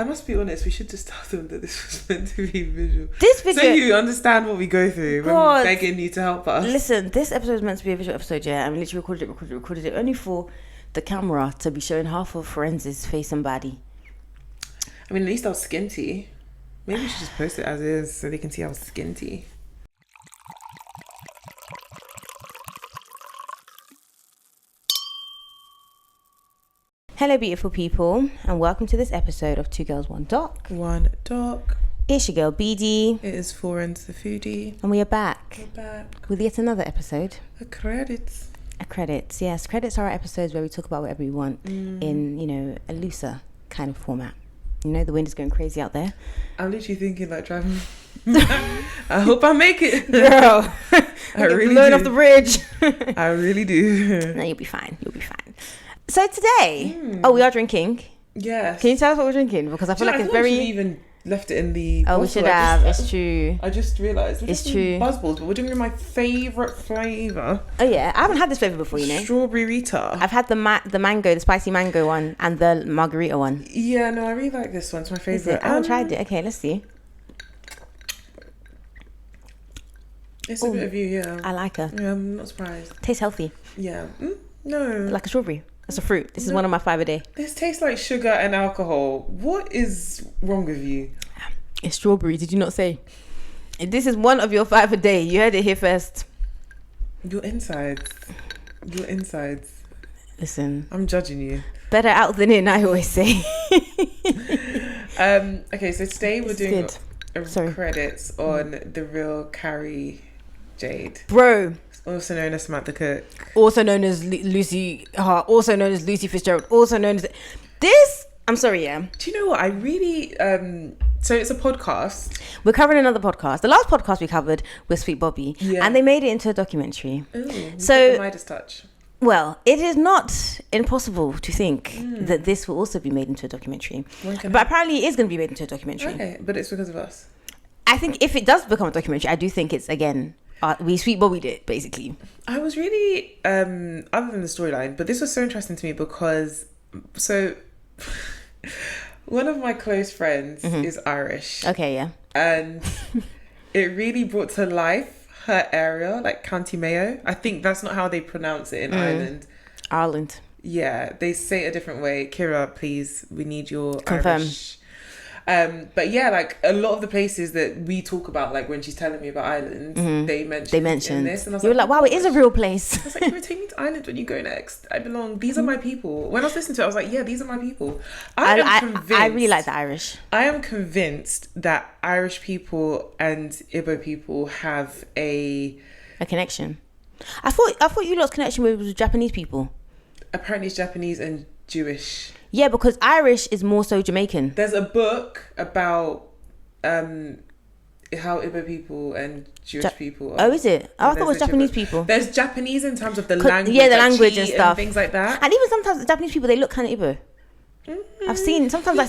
I must be honest, we should just tell them that this was meant to be visual. This video... So you understand what we go through when we're begging you to help us. Listen, this episode is meant to be a visual episode, yeah, and we literally recorded it only for the camera to be showing half of Forensi's face and body. I mean, at least I was skinty. Maybe we should just post it as is so they can see I was skinty. Hello, beautiful people, and welcome to this episode of Two Girls, One Doc. One Doc. It's your girl, BD. It is Forens the Foodie. And we are back. We're back. With yet another episode. Credits. Credits, yes. Credits are our episodes where we talk about whatever we want in, a looser kind of format. You know, the wind is going crazy out there. I'm literally thinking like driving. I hope I make it. Girl. I really blown do. off the bridge. I really do. No, you'll be fine. So today, we are drinking. Yes. Can you tell us what we're drinking? Because I feel like it's very... We even left it in the... Oh, we should have. It's true. I just realised. It's true. Buzzballs, but we're doing my favourite flavour. Oh, yeah. I haven't had this flavour before, you know. Strawberry Rita. I've had the mango, the spicy mango one, and the margarita one. Yeah, no, I really like this one. It's my favourite. I haven't tried it. Okay, let's see. It's a bit of you, yeah. I like her. Yeah, I'm not surprised. Tastes healthy. Yeah. No. Like a strawberry. It's a fruit. This is one of my 5 a day. This tastes like sugar and alcohol. What is wrong with you? It's strawberry. Did you not say? This is one of your 5 a day. You heard it here first. Your insides. Listen. I'm judging you. Better out than in, I always say. Okay, so today we're doing credits on the Real Carrie Jade. Bro. Also known as Samantha Cook. Also known as Lucy Hart. Also known as Lucy Fitzgerald. Also known as... This... I'm sorry, yeah. Do you know what? I really... So it's a podcast. We're covering another podcast. The last podcast we covered was Sweet Bobby. Yeah. And they made it into a documentary. Ooh, so... The Midas touch. Well, it is not impossible to think that this will also be made into a documentary. But apparently it is going to be made into a documentary. Okay, but it's because of us. I think if it does become a documentary, I do think it's, again... we Sweet Bobbied it, basically. I was really, other than the storyline, but this was so interesting to me because, one of my close friends is Irish. Okay, yeah. And it really brought to life her area, like County Mayo. I think that's not how they pronounce it in Ireland. Yeah, they say it a different way. Kira, please, we need your Confirm. Irish. But yeah, like a lot of the places that we talk about, like when she's telling me about Ireland, they mentioned this, and I was you were like, wow, it is a real place. I was like, you're taking me to Ireland when you go next. I belong. These are my people. When I was listening to it, I was like, yeah, these are my people. I really like the Irish. I am convinced that Irish people and Igbo people have a connection. I thought you lot's connection with Japanese people. Apparently, it's Japanese and Jewish. Yeah, because Irish is more so Jamaican. There's a book about how Igbo people and Jewish people are. Oh, is it? I thought it was Japanese people. There's Japanese in terms of the language. Yeah, the language and stuff. And things like that. And even sometimes the Japanese people, they look kind of Igbo. Sometimes I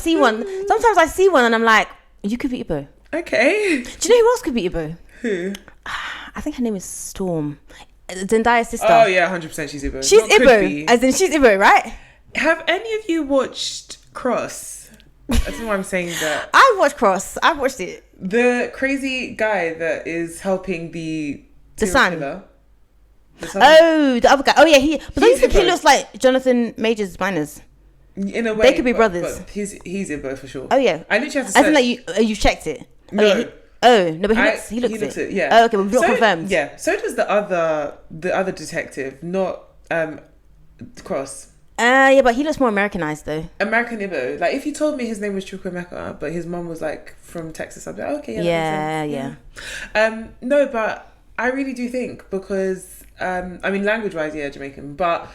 see one and I'm like, you could be Igbo. Okay. Do you know who else could be Igbo? Who? I think her name is Storm. Zendaya's sister. Oh, yeah, 100% she's Igbo. She's Igbo. As in, she's Igbo, right? Have any of you watched Cross? I don't know why I'm saying that. I've watched Cross. I've watched it. The crazy guy that is helping the son. Killer. Oh, the other guy. Oh, yeah. But don't you think he looks like Jonathan Majors Minors? In a way. They could be brothers. But he's Igbo for sure. Oh, yeah. I literally have to search. As in, like, you've checked it? No. No, but he looks it. Yeah. Oh, okay, but we've not confirmed. Yeah. So does the other detective, not Cross. Yeah, but he looks more Americanized though. American Igbo. Like if you told me his name was Chukwemeka, but his mom was like from Texas, I'd be like, okay, yeah. No, but I really do think because I mean language wise, yeah, Jamaican, but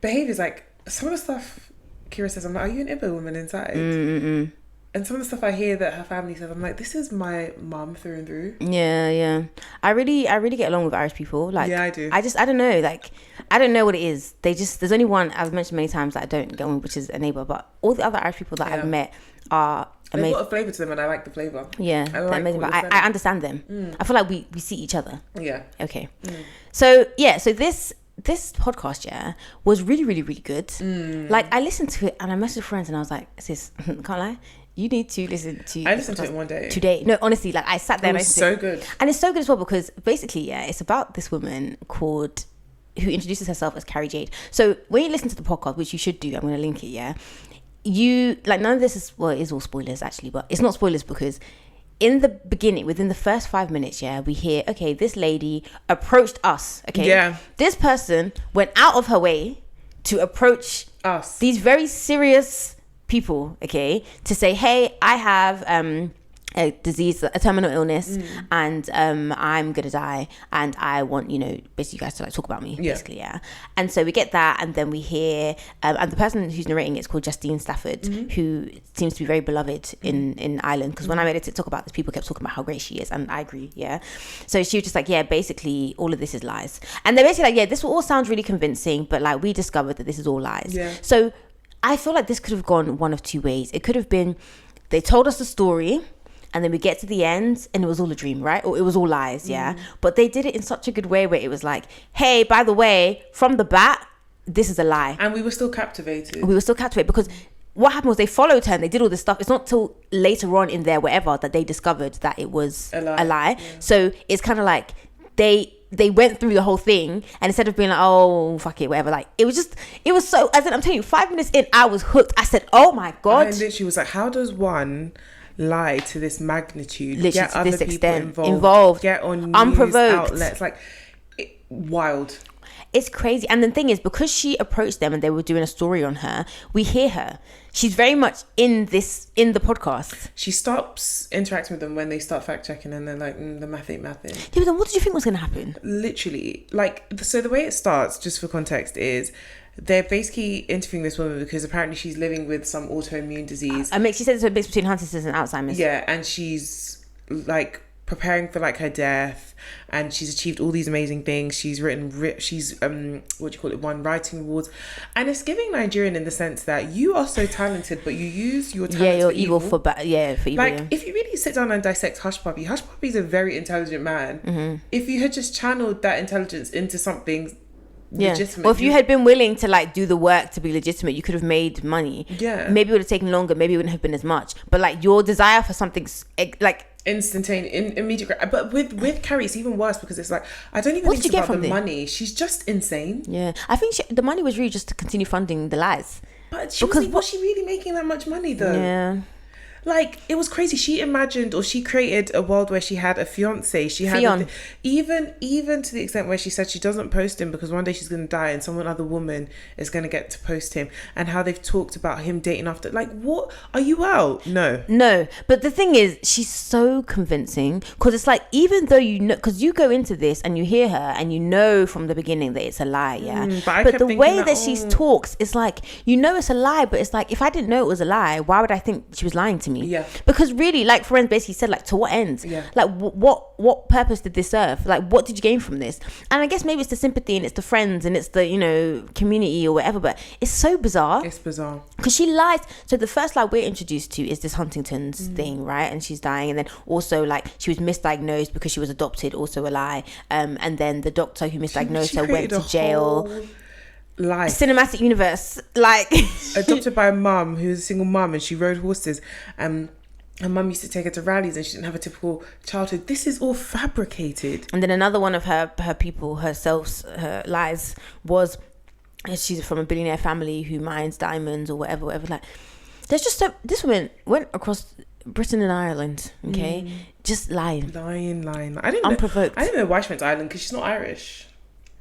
behaviors like some of the stuff Kira says, I'm like, are you an Igbo woman inside? And some of the stuff I hear that her family says, I'm like, this is my mum through and through. Yeah. I really get along with Irish people. Like, yeah, I do. I don't know. Like, I don't know what it is. There's only one I've mentioned many times that I don't get on, which is a neighbour. But all the other Irish people that I've met are amazing. They've got a flavour to them and I like the flavour. Yeah, they're amazing. But I understand them. I feel like we see each other. Yeah. Okay. So this this podcast, yeah, was really, really, really good. Like, I listened to it and I messaged friends and I was like, sis, can't lie, you need to listen to. I listened to it one day today. No, honestly, like I sat there. It was so good, and it's so good as well because basically, yeah, it's about this woman who introduces herself as Carrie Jade. So when you listen to the podcast, which you should do, I'm going to link it. Yeah, you like none of this is it is all spoilers actually, but it's not spoilers because in the beginning, within the first 5 minutes, yeah, we hear, okay, this lady approached us. Okay, yeah, this person went out of her way to approach us, these very serious people, okay, to say, hey, I have a disease, a terminal illness, and I'm gonna die, and I want, basically you guys to like talk about me, basically, yeah. And so we get that, and then we hear, and the person who's narrating it's called Justine Stafford, who seems to be very beloved in Ireland, because when I made a TikTok about this, people kept talking about how great she is, and I agree, yeah. So she was just like, yeah, basically all of this is lies, and they're basically like, yeah, this all sounds really convincing, but like we discovered that this is all lies. Yeah. So I feel like this could have gone one of two ways. It could have been they told us the story and then we get to the end and it was all a dream, right? Or it was all lies, yeah? But they did it in such a good way where it was like, hey, by the way, from the bat, this is a lie. And we were still captivated. Because what happened was they followed her and they did all this stuff. It's not till later on in their whatever that they discovered that it was a lie. Yeah. So it's kind of like they went through the whole thing and instead of being like, oh, fuck it, whatever, like it was so, as in, I'm telling you, 5 minutes in, I was hooked. I said, oh my God. I literally was like, how does one lie to this magnitude? Literally get to other this people extent, involved, get on news unprovoked outlets, like wild. It's crazy. And the thing is, because she approached them and they were doing a story on her, we hear her. She's very much in the podcast. She stops interacting with them when they start fact checking and they're like, the math ain't mathing. Yeah, but then what did you think was going to happen? Literally. Like, so the way it starts, just for context, is they're basically interviewing this woman because apparently she's living with some autoimmune disease. She said it's a mix between Huntington's and Alzheimer's. Yeah, and she's like preparing for like her death, and she's achieved all these amazing things. She's written won writing awards, and it's giving Nigerian in the sense that you are so talented, but you use your talent you're for evil. for evil. Like, if you really sit down and dissect Hush Puppy's a very intelligent man. If you had just channeled that intelligence into something legitimate, or if you had been willing to like do the work to be legitimate, you could have made money. Maybe it would have taken longer, maybe it wouldn't have been as much, but like your desire for something like instantaneous, immediate. But with Carrie, it's even worse because it's like, I don't even think it's about the money. She's just insane. Yeah, I think the money was really just to continue funding the lies. But was she really making that much money though? Yeah. Like, it was crazy. She imagined, or she created a world where she had a fiance. She had even to the extent where she said she doesn't post him because one day she's going to die and some other woman is going to get to post him. And how they've talked about him dating after. Like, what? Are you out? No. But the thing is, she's so convincing because it's like, even though because you go into this and you hear her and you know from the beginning that it's a lie, yeah. But the way that she talks, it's like, it's a lie, but it's like, if I didn't know it was a lie, why would I think she was lying to me? Yeah, because really, like friends basically said, like, to what end? Yeah, like what purpose did this serve? Like, what did you gain from this? And I guess maybe it's the sympathy and it's the friends and it's the community or whatever, but it's so bizarre. It's bizarre because she lies. So the first lie we're introduced to is this Huntington's thing, right? And she's dying, and then also like she was misdiagnosed because she was adopted, also a lie. And then the doctor who misdiagnosed her went to jail. Life. Cinematic universe, like adopted by a mum who's a single mum and she rode horses. Her mum used to take her to rallies and she didn't have a typical childhood. This is all fabricated. And then another one of her people, her lies was she's from a billionaire family who mines diamonds or whatever. Like, there's just this woman went across Britain and Ireland, okay, just lying. I didn't unprovoked. I didn't know why she went to Ireland because she's not Irish.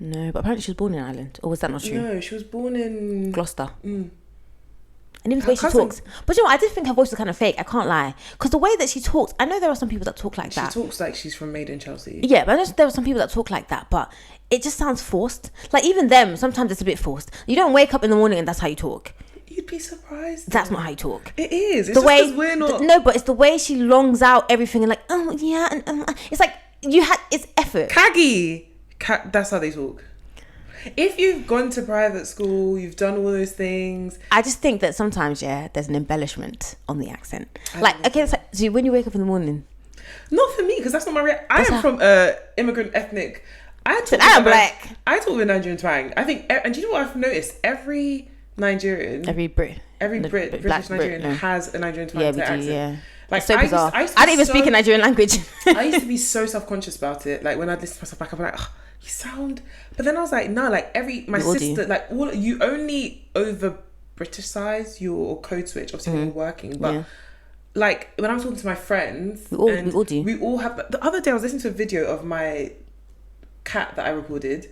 No, but apparently she was born in Ireland. Or was that not true? No, she was born in Gloucester. And even the way she talks. But you know, I did think her voice was kind of fake. I can't lie. Because the way that she talks, I know there are some people that talk like that. She talks like she's from Made in Chelsea. Yeah, but I know there are some people that talk like that. But it just sounds forced. Like, even them, sometimes it's a bit forced. You don't wake up in the morning and that's how you talk. You'd be surprised. That's not how you talk. It is. It's the just way we're not. No, but it's the way she longs out everything and like, oh yeah, and it's like it's effort. Kaggy. That's how they talk. If you've gone to private school, you've done all those things. I just think that sometimes, there's an embellishment on the accent. So when you wake up in the morning. Not for me, because that's not my I am from immigrant ethnic. I'm black. I talk with Nigerian twang. I think, and do you know what I've noticed? Every Nigerian, British Nigerian has a Nigerian twang. Yeah, we do. Yeah. Like, so bizarre. I didn't even speak a Nigerian language. I used to be so self-conscious about it. Like, when I'd listen to myself back, I'd be like, oh, you sound... But then I was like, no, like, my sister, like, all you only over Britishise your code switch, obviously, when you're working. But, like, when I'm talking to my friends... We all do. We all have... The other day, I was listening to a video of my cat that I recorded.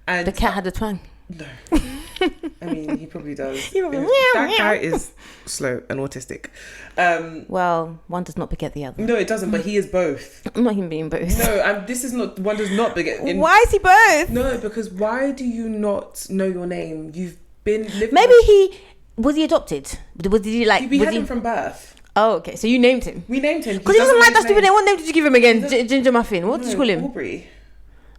And the cat had a twang. No. I mean, he probably does. That guy is slow and autistic. Well, one does not beget the other. No, it doesn't, but he is both. I'm not him being both. No, this is not... One does not beget... Why is he both? No, because why do you not know your name? You've been living... Maybe he... Was he adopted? Did he like... We had him from birth. Oh, okay. So you named him? We named him. Because he doesn't like that stupid name. What name did you give him again? Ginger Muffin. What did you call him? Aubrey.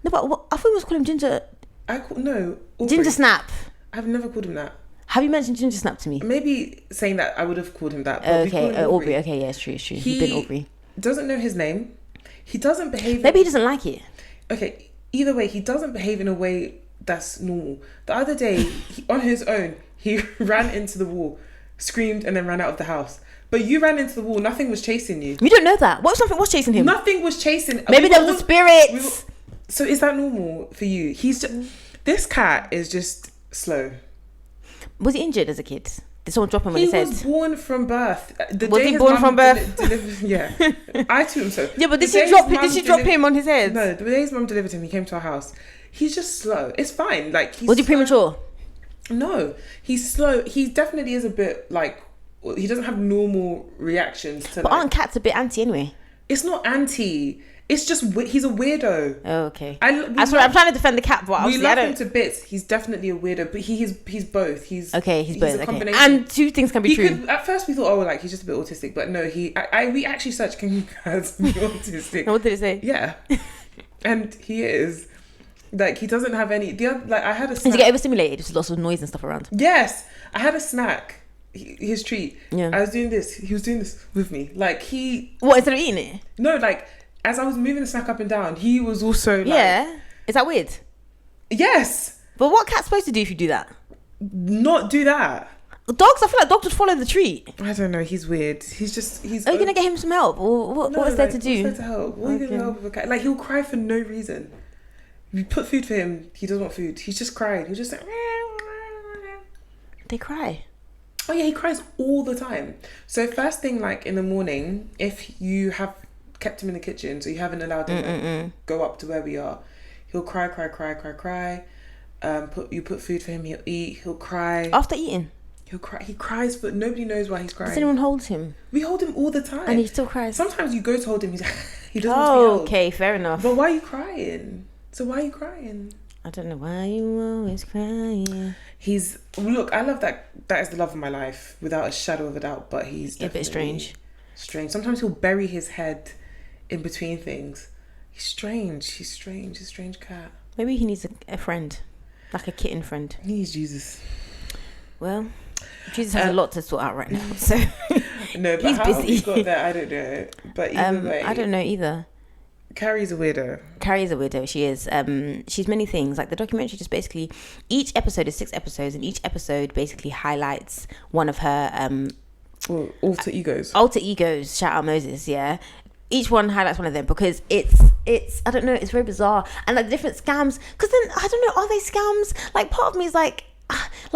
No, but I thought we was calling him Ginger... Aubrey. Ginger Snap. I've never called him that. Have you mentioned Ginger Snap to me? Maybe saying that I would have called him that. But okay, Aubrey. Okay, yeah, it's true. He's been Aubrey. Doesn't know his name. He doesn't behave... Maybe he doesn't like it. Okay, either way, he doesn't behave in a way that's normal. The other day, on his own, he ran into the wall, screamed, and then ran out of the house. But you ran into the wall, nothing was chasing you. You don't know that. What if something was chasing him? Nothing was chasing... Maybe there was the spirits. So is that normal for you? This cat is just slow. Was he injured as a kid? Did someone drop him on his head? He was born from birth. Was he born from birth? Yeah. I too am so. Yeah, but did she drop him on his head? No, the day his mum delivered him, he came to our house. He's just slow. It's fine. Like, was he premature? No, he's slow. He definitely is a bit like, he doesn't have normal reactions to... But aren't cats a bit anti anyway? It's not anti. It's just he's a weirdo. Oh, okay. I'm trying to defend the cat, but we love him to bits. He's definitely a weirdo, but he's both. He's both. A combination. And two things can be true. At first, we thought, oh, like he's just a bit autistic, but no, we actually searched King as autistic. What did it say? Yeah, and he is. Like, he doesn't have any... I had a snack. Did he get overstimulated? There's lots of noise and stuff around. Yes, I had a snack. His treat. Yeah. I was doing this. He was doing this with me. Like, he... What, instead of eating it? No, like, as I was moving the snack up and down, he was also like... Yeah. Is that weird? Yes. But what cat's supposed to do if you do that? Not do that. Dogs, I feel like dogs would follow the treat. I don't know. He's weird. He's... Are you going to get him some help? Or what is there to do? What's there to help? What are you going to help with a cat? Like, he'll cry for no reason. You put food for him, he doesn't want food. He's just crying. He's just like... They cry. Oh yeah, he cries all the time. So first thing, like in the morning, if you have kept him in the kitchen, so you haven't allowed him go up to where we are, he'll cry. You put food for him, he'll eat, he'll cry. After eating? He'll cry. He cries, but nobody knows why he's crying. Does anyone hold him? We hold him all the time. And he still cries? Sometimes you go to hold him, he doesn't want to be held. Okay, fair enough. But why are you crying? So why are you crying? I don't know why you always crying. Look, I love that. That is the love of my life, without a shadow of a doubt. But he's a bit strange. Sometimes he'll bury his head in between things. He's strange. He's strange. A strange cat. Maybe he needs a friend, like a kitten friend. He needs Jesus. Well, Jesus has a lot to sort out right now. So no, but he's how busy. He got there, I don't know. But either way, I don't know either. Carrie's a weirdo. She is. She's many things. Like, the documentary just basically, each episode is 6 episodes, and each episode basically highlights one of her alter egos. Shout out Moses. Yeah, each one highlights one of them, because it's I don't know, it's very bizarre, and like different scams. Because then I don't know, are they scams? Like, part of me is like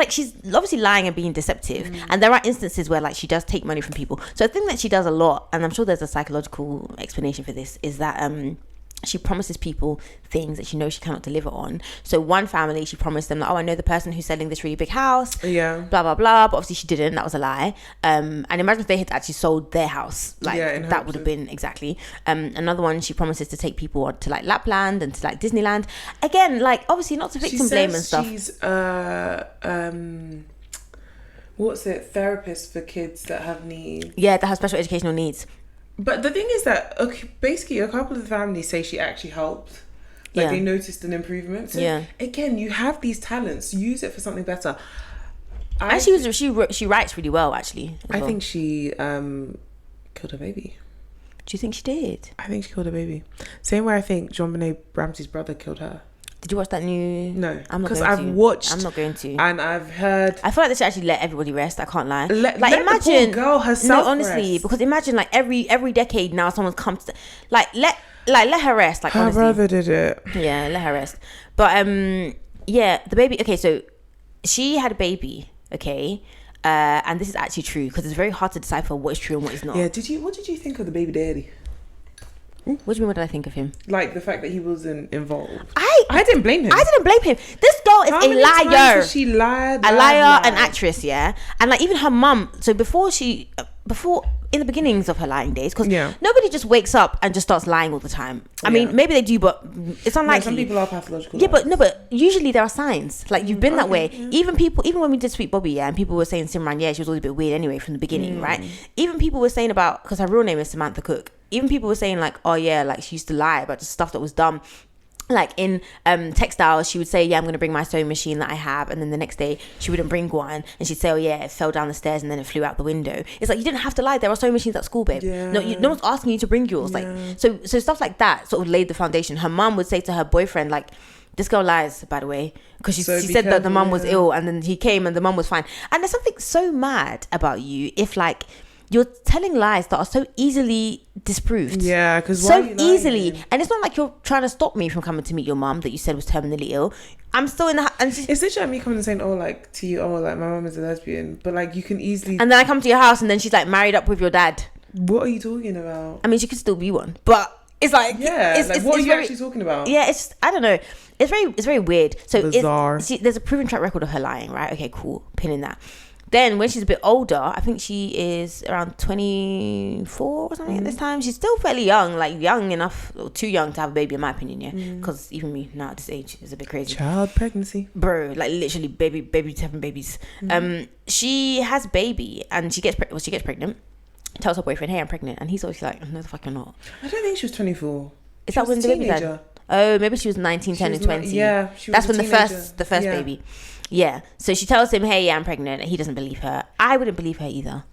she's obviously lying and being deceptive, and there are instances where like she does take money from people. So I think that she does a lot, and I'm sure there's a psychological explanation for this, is that she promises people things that she knows she cannot deliver on. So one family, she promised them, like, oh, I know the person who's selling this really big house, yeah, blah blah blah, but obviously she didn't. That was a lie. And imagine if they had actually sold their house, like, that would have been exactly. Another one, she promises to take people to like Lapland and to like Disneyland. Again, like, obviously not to victim blame and stuff. She's therapist for kids that have needs. Yeah, that have special educational needs. But the thing is that, okay, basically a couple of the families say she actually helped. Like, they noticed an improvement. So again, you have these talents, use it for something better. And she writes really well, actually. I think she killed her baby. Do you think she did? I think she killed her baby. Same way I think JonBenet Ramsey's brother killed her. Did you watch that new? No, I'm not because going I've to. watched. I'm not going to. And I've heard. I feel like they should actually let everybody rest. I can't lie. Let imagine the poor girl herself. No, honestly, rest. because imagine like every decade now someone's come to let her rest. Like her honestly. brother did it. Yeah, let her rest. But yeah, the baby. Okay, so she had a baby. Okay. And this is actually true because it's very hard to decipher what is true and what is not. Yeah, what did you think of the baby daddy? What do you mean? What did I think of him? Like the fact that he wasn't involved. I didn't blame him. I didn't blame him. This girl is How a many liar. times has she lied, a liar, an actress, yeah. And like even her mum. So before in the beginnings of her lying days, because nobody just wakes up and just starts lying all the time. I mean, maybe they do, but it's unlikely. Some people are pathological. Yeah, but usually there are signs. Like you've been that way. Yeah. Even when we did Sweet Bobby, and people were saying Simran, she was always a bit weird anyway from the beginning, right? Even people were saying about, because her real name is Samantha Cook. Even people were saying like, oh yeah, like she used to lie about just stuff that was dumb. Like in textiles, she would say, I'm going to bring my sewing machine that I have, and then the next day she wouldn't bring one, and she'd say, oh yeah, it fell down the stairs and then it flew out the window. It's like, you didn't have to lie. There are sewing machines at school, babe. No one's asking you to bring yours. Like so stuff like that sort of laid the foundation. Her mum would say to her boyfriend, like, this girl lies, by the way, because she said that the mum was ill, and then he came and the mum was fine. And there's something so mad about you if like you're telling lies that are so easily disproved. Yeah, because so easily, and it's not like you're trying to stop me from coming to meet your mum that you said was terminally ill. I'm still in the and it's literally like me coming and saying, oh, like to you, oh, like my mum is a lesbian, but like you can easily. And then I come to your house and then she's like married up with your dad. What are you talking about? I mean, she could still be one, but it's like what are you actually talking about? Yeah, it's I don't know. It's very weird. So bizarre. There's a proven track record of her lying, right? Okay, cool. Pinning that. Then when she's a bit older, I think she is around 24 or something at this time. She's still fairly young, like young enough, or too young to have a baby in my opinion, yeah. Because even me now at this age is a bit crazy. Child pregnancy, bro, like literally baby having babies. She has a baby and she gets pregnant. Tells her boyfriend, hey, I'm pregnant, and he's always like, no the fuck you're not. I don't think she was 24. Is that when the baby died? Oh, maybe she was 19, 10 and 20. Yeah, that's when the first baby. Yeah, so she tells him, hey, yeah, I'm pregnant. He doesn't believe her. I wouldn't believe her either.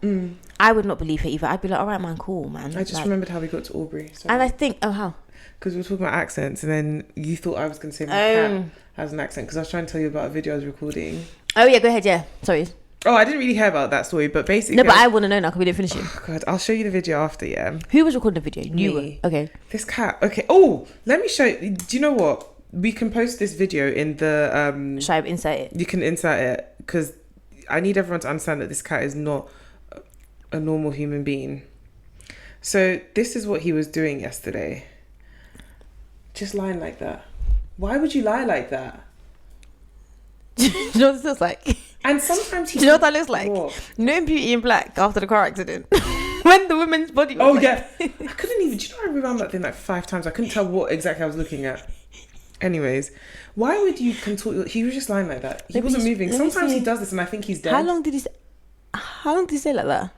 I would not believe her either. I'd be like, all right, man, cool, man. I just remembered how we got to Aubrey. And I think, how? Because we were talking about accents, and then you thought I was going to say my cat has an accent, because I was trying to tell you about a video I was recording. Oh, yeah, go ahead, yeah. Sorry. Oh, I didn't really hear about that story, but basically... No, but I want to know now, because we didn't finish it. Oh, God, I'll show you the video after, yeah. Who was recording the video? Me. You were? Okay. This cat. Okay. Oh, let me show you. Do you know what? We can post this video in the... Should I insert it? You can insert it, because I need everyone to understand that this cat is not a normal human being. So this is what he was doing yesterday. Just lying like that. Why would you lie like that? Do you know what this looks like? And sometimes do you know what that looks like? What? No Beauty in Black after the car accident. When the woman's body was yeah. I couldn't even... Do you know I rewound that thing like 5 times? I couldn't tell what exactly I was looking at. Anyways, why would you contort... He was just lying like that. He wasn't moving. Sometimes he does this and I think he's dead. How long did he say like that?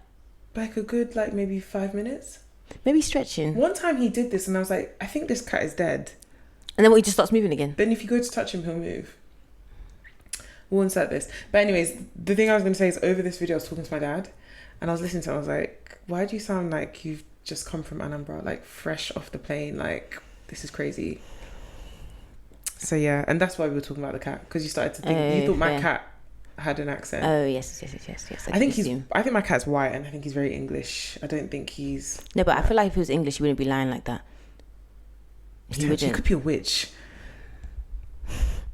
Like a good, like, maybe 5 minutes. Maybe stretching. One time he did this and I was like, I think this cat is dead. And then he just starts moving again. Then if you go to touch him, he'll move. We'll insert this. But anyways, the thing I was going to say is over this video, I was talking to my dad and I was listening to it. I was like, why do you sound like you've just come from Anambra, like fresh off the plane? Like, this is crazy. So yeah, and that's why we were talking about the cat, because you started to think you thought my cat had an accent. Oh yes. I think my cat's white and I think he's very English. I don't think he's... No, but I feel like if he was English, he wouldn't be lying like that. He could be a witch.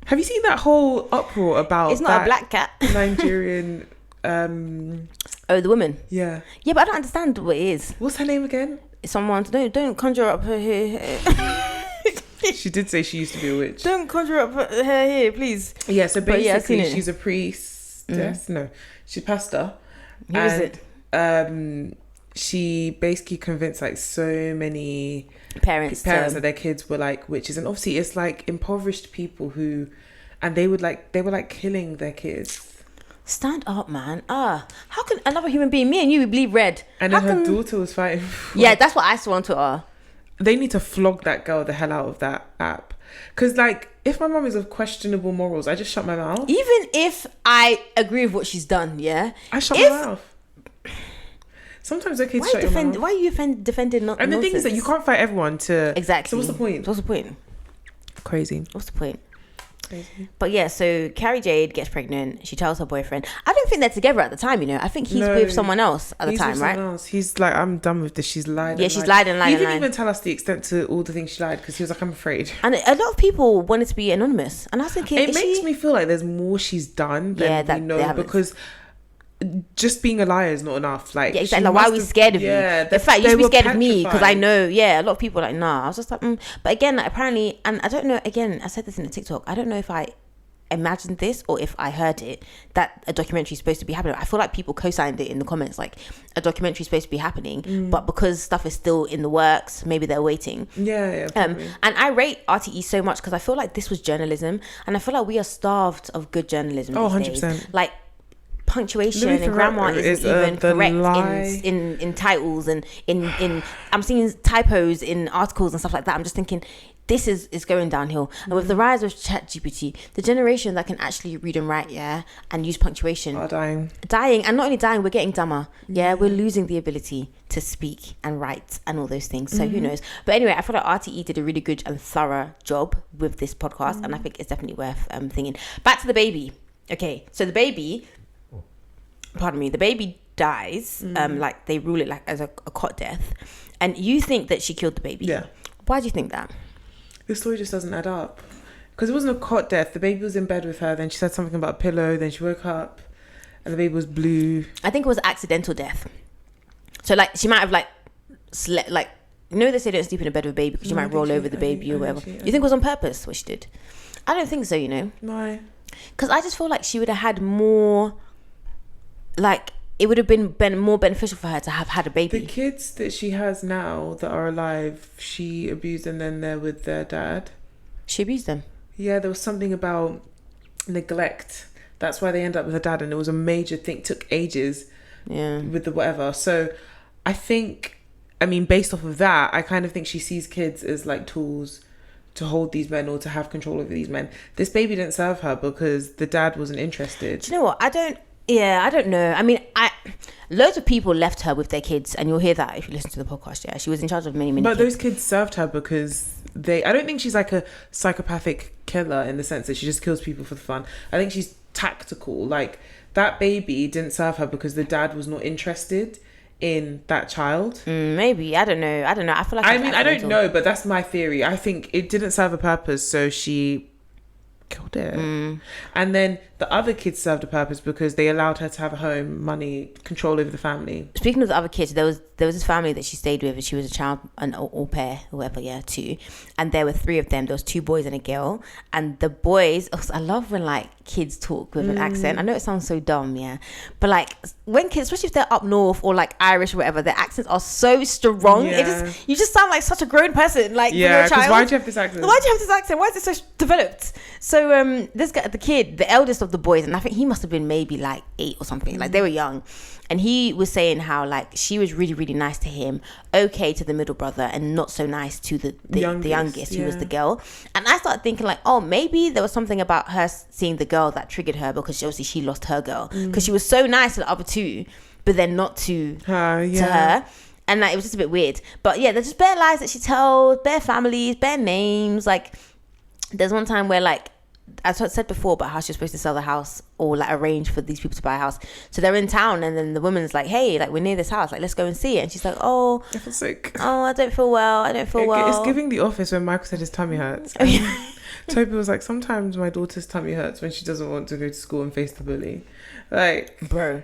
Have you seen that whole uproar about... It's not a black cat. Nigerian... Oh, the woman? Yeah. Yeah, but I don't understand what it is. What's her name again? Someone... Don't conjure up her hair. She did say she used to be a witch. Don't conjure up her hair here, please. Yeah, so basically she's a priestess. No, she's a pastor. Who is it? She basically convinced like so many parents that their kids were like witches, and obviously it's like impoverished people who, and they were like killing their kids. Stand up, man. How can another human being, me and you, we bleed red? And then her daughter was fighting. Yeah, that's what I saw on Twitter. They need to flog that girl the hell out of that app. Because, like, if my mum is of questionable morals, I just shut my mouth. Even if I agree with what she's done, yeah? I shut my mouth. Sometimes it's okay to shut your mouth. Why are you defending nonsense? And the thing is that you can't fight everyone to... Exactly. So what's the point? What's the point? Crazy. What's the point? Crazy. But yeah, so Carrie Jade gets pregnant. She tells her boyfriend. I don't think they're together at the time, you know. I think he's with someone else at the time, right? Else. He's like, I'm done with this. She's lied. Yeah, she's lied and lied. He didn't even tell us the extent to all the things she lied because he was like, I'm afraid. And a lot of people wanted to be anonymous. And I was thinking, it makes me feel like there's more she's done than we know, because just being a liar is not enough. Like, yeah, exactly. Like, why are we scared of you? In fact, you should be scared of me because I know. Yeah, a lot of people are like, nah. I was just like, But again, like, apparently, and I don't know. Again, I said this in the TikTok. I don't know if I imagined this or if I heard it, that a documentary is supposed to be happening. I feel like people co-signed it in the comments, like a documentary is supposed to be happening, but because stuff is still in the works, maybe they're waiting. And I rate RTÉ so much because I feel like this was journalism, and I feel like we are starved of good journalism. 100%. Like, punctuation and grammar isn't even correct in titles and in I'm seeing typos in articles and stuff like that. I'm just thinking, this is going downhill. And with the rise of ChatGPT, the generation that can actually read and write, and use punctuation are dying. And not only dying, we're getting dumber. We're losing the ability to speak and write and all those things. So who knows? But anyway, I feel like RTÉ did a really good and thorough job with this podcast, and I think it's definitely worth thinking. Back to the baby. Okay, so the baby dies. Like, they rule it like as a cot death, and you think that she killed the baby. Why do you think that? The story just doesn't add up, because it wasn't a cot death. The baby was in bed with her, then she said something about a pillow, then she woke up and the baby was blue. I think it was accidental death. So like, she might have like slept, like, you know, they say don't sleep in a bed with a baby because you might roll over the baby or whatever. You think it was on purpose what she did? I don't think so, you know. No, because I just feel like she would have had more, like, it would have been more beneficial for her to have had a baby. The kids that she has now that are alive, she abused them, then they're with their dad. She abused them? Yeah, there was something about neglect. That's why they end up with her dad, and it was a major thing. Took ages with the whatever. So I think, I mean, based off of that, I kind of think she sees kids as like tools to hold these men or to have control over these men. This baby didn't serve her because the dad wasn't interested. Do you know what? I don't know. I mean, loads of people left her with their kids, and you'll hear that if you listen to the podcast. Yeah, she was in charge of many But kids. Those kids served her because I don't think she's like a psychopathic killer in the sense that she just kills people for the fun. I think she's tactical. Like, that baby didn't serve her because the dad was not interested in that child. Maybe. I don't know. I feel like, I don't know, but that's my theory. I think it didn't serve a purpose, so she killed it. And then the other kids served a purpose because they allowed her to have a home, money, control over the family. Speaking of the other kids, there was this family that she stayed with, and she was a child, an au pair, whoever, two, and there were 3 of them. There was 2 boys and a girl, and the boys, I love when like kids talk with an accent. I know it sounds so dumb, but like when kids, especially if they're up north or like Irish or whatever, their accents are so strong. You just sound like such a grown person, like, when you're a child. Why do you have this accent? Why is it so developed? So this guy, the kid, the eldest of the boys, and I think he must have been maybe like 8 or something, like they were young, and he was saying how like she was really, really nice to him, okay to the middle brother, and not so nice to the youngest who was the girl. And I started thinking like, oh, maybe there was something about her seeing the girl that triggered her, because obviously she lost her girl, because she was so nice to the other 2 but then not to her. And like, it was just a bit weird. But yeah, there's just bare lies that she tells, bare families, bare names. Like, there's one time where, like, as I said before about how she was supposed to sell the house or like arrange for these people to buy a house. So they're in town, and then the woman's like, hey, like, we're near this house, like, let's go and see it. And she's like, oh, I feel sick. Oh, I don't feel well. It's giving The Office when Michael said his tummy hurts. Toby was like, sometimes my daughter's tummy hurts when she doesn't want to go to school and face the bully. Like, bro.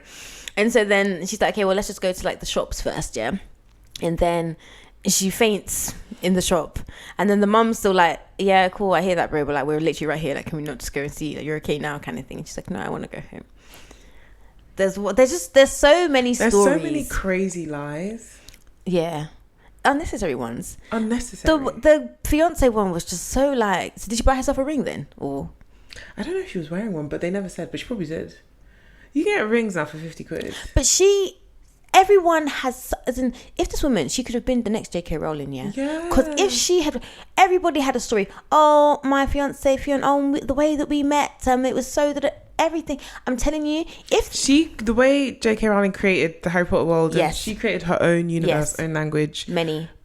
And so then she's like, okay, well, let's just go to like the shops first, and then she faints in the shop, and then the mum's still like, yeah, cool, I hear that, bro, but like, we're literally right here, like, can we not just go and see, like, you're okay now, kind of thing. And she's like, no, I want to go home. There's so many stories. There's so many crazy lies. Unnecessary ones. The fiance one was just so like, so did she buy herself a ring then, or? I don't know if she was wearing one, but they never said, but she probably did. You can get rings now for 50 quid. But everyone has, as in, if this woman, she could have been the next JK Rowling, because if she had, everybody had a story. Oh, my fiance, the way that we met, it was so that everything. I'm telling you, the way JK Rowling created the Harry Potter world, she created her own universe, own language,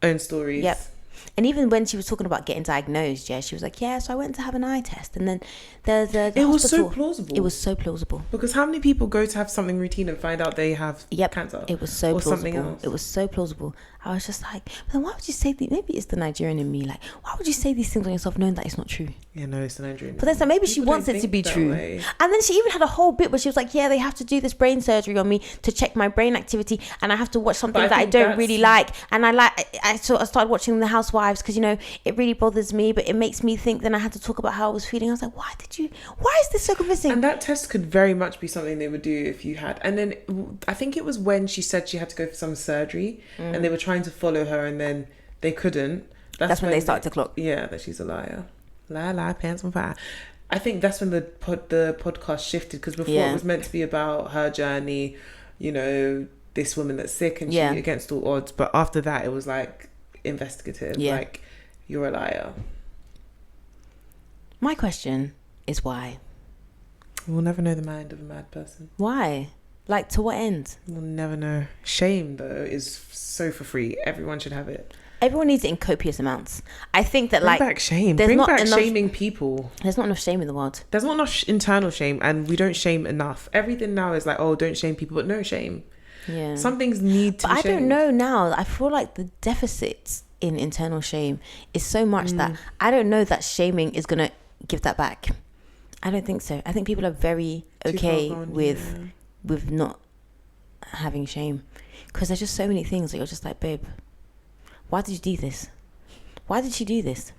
own stories. And even when she was talking about getting diagnosed, she was like, yeah, so I went to have an eye test, and then the it hospital, was so plausible. It was so plausible. Because how many people go to have something routine and find out they have cancer? It was so or plausible. Something else. It was so plausible. I was just like, but then why would you say maybe it's the Nigerian in me, like, why would you say these things on yourself knowing that it's not true? Yeah, no, it's the Nigerian. But then so maybe she wants it to be true. And then she even had a whole bit where she was like, yeah, they have to do this brain surgery on me to check my brain activity, and I have to watch something that I don't really like. And I started watching The Housewives because, you know, it really bothers me, but it makes me think. Then I had to talk about how I was feeling. I was like, why is this so convincing? And that test could very much be something they would do if you had. And then I think it was when she said she had to go for some surgery and they were trying to follow her and then they couldn't. That's when they started to clock. Yeah, that she's a liar. Lie, pants on fire. I think that's when the podcast shifted, because before it was meant to be about her journey, you know, this woman that's sick and she against all odds. But after that, it was like investigative. Yeah. Like, you're a liar. My question is why? We'll never know the mind of a mad person. Why? Like, to what end? We'll never know. Shame, though, is so for free. Everyone should have it. Everyone needs it in copious amounts. I think that, Bring back shame. Bring back shaming people. There's not enough shame in the world. There's not enough internal shame, and we don't shame enough. Everything now is like, oh, don't shame people, but no shame. Yeah. Some things need to be shamed. I don't know now. I feel like the deficit in internal shame is so much that I don't know that shaming is going to give that back. I don't think so. I think people are very okay with not having shame, because there's just so many things that you're just like, babe, why did you do this? Why did she do this?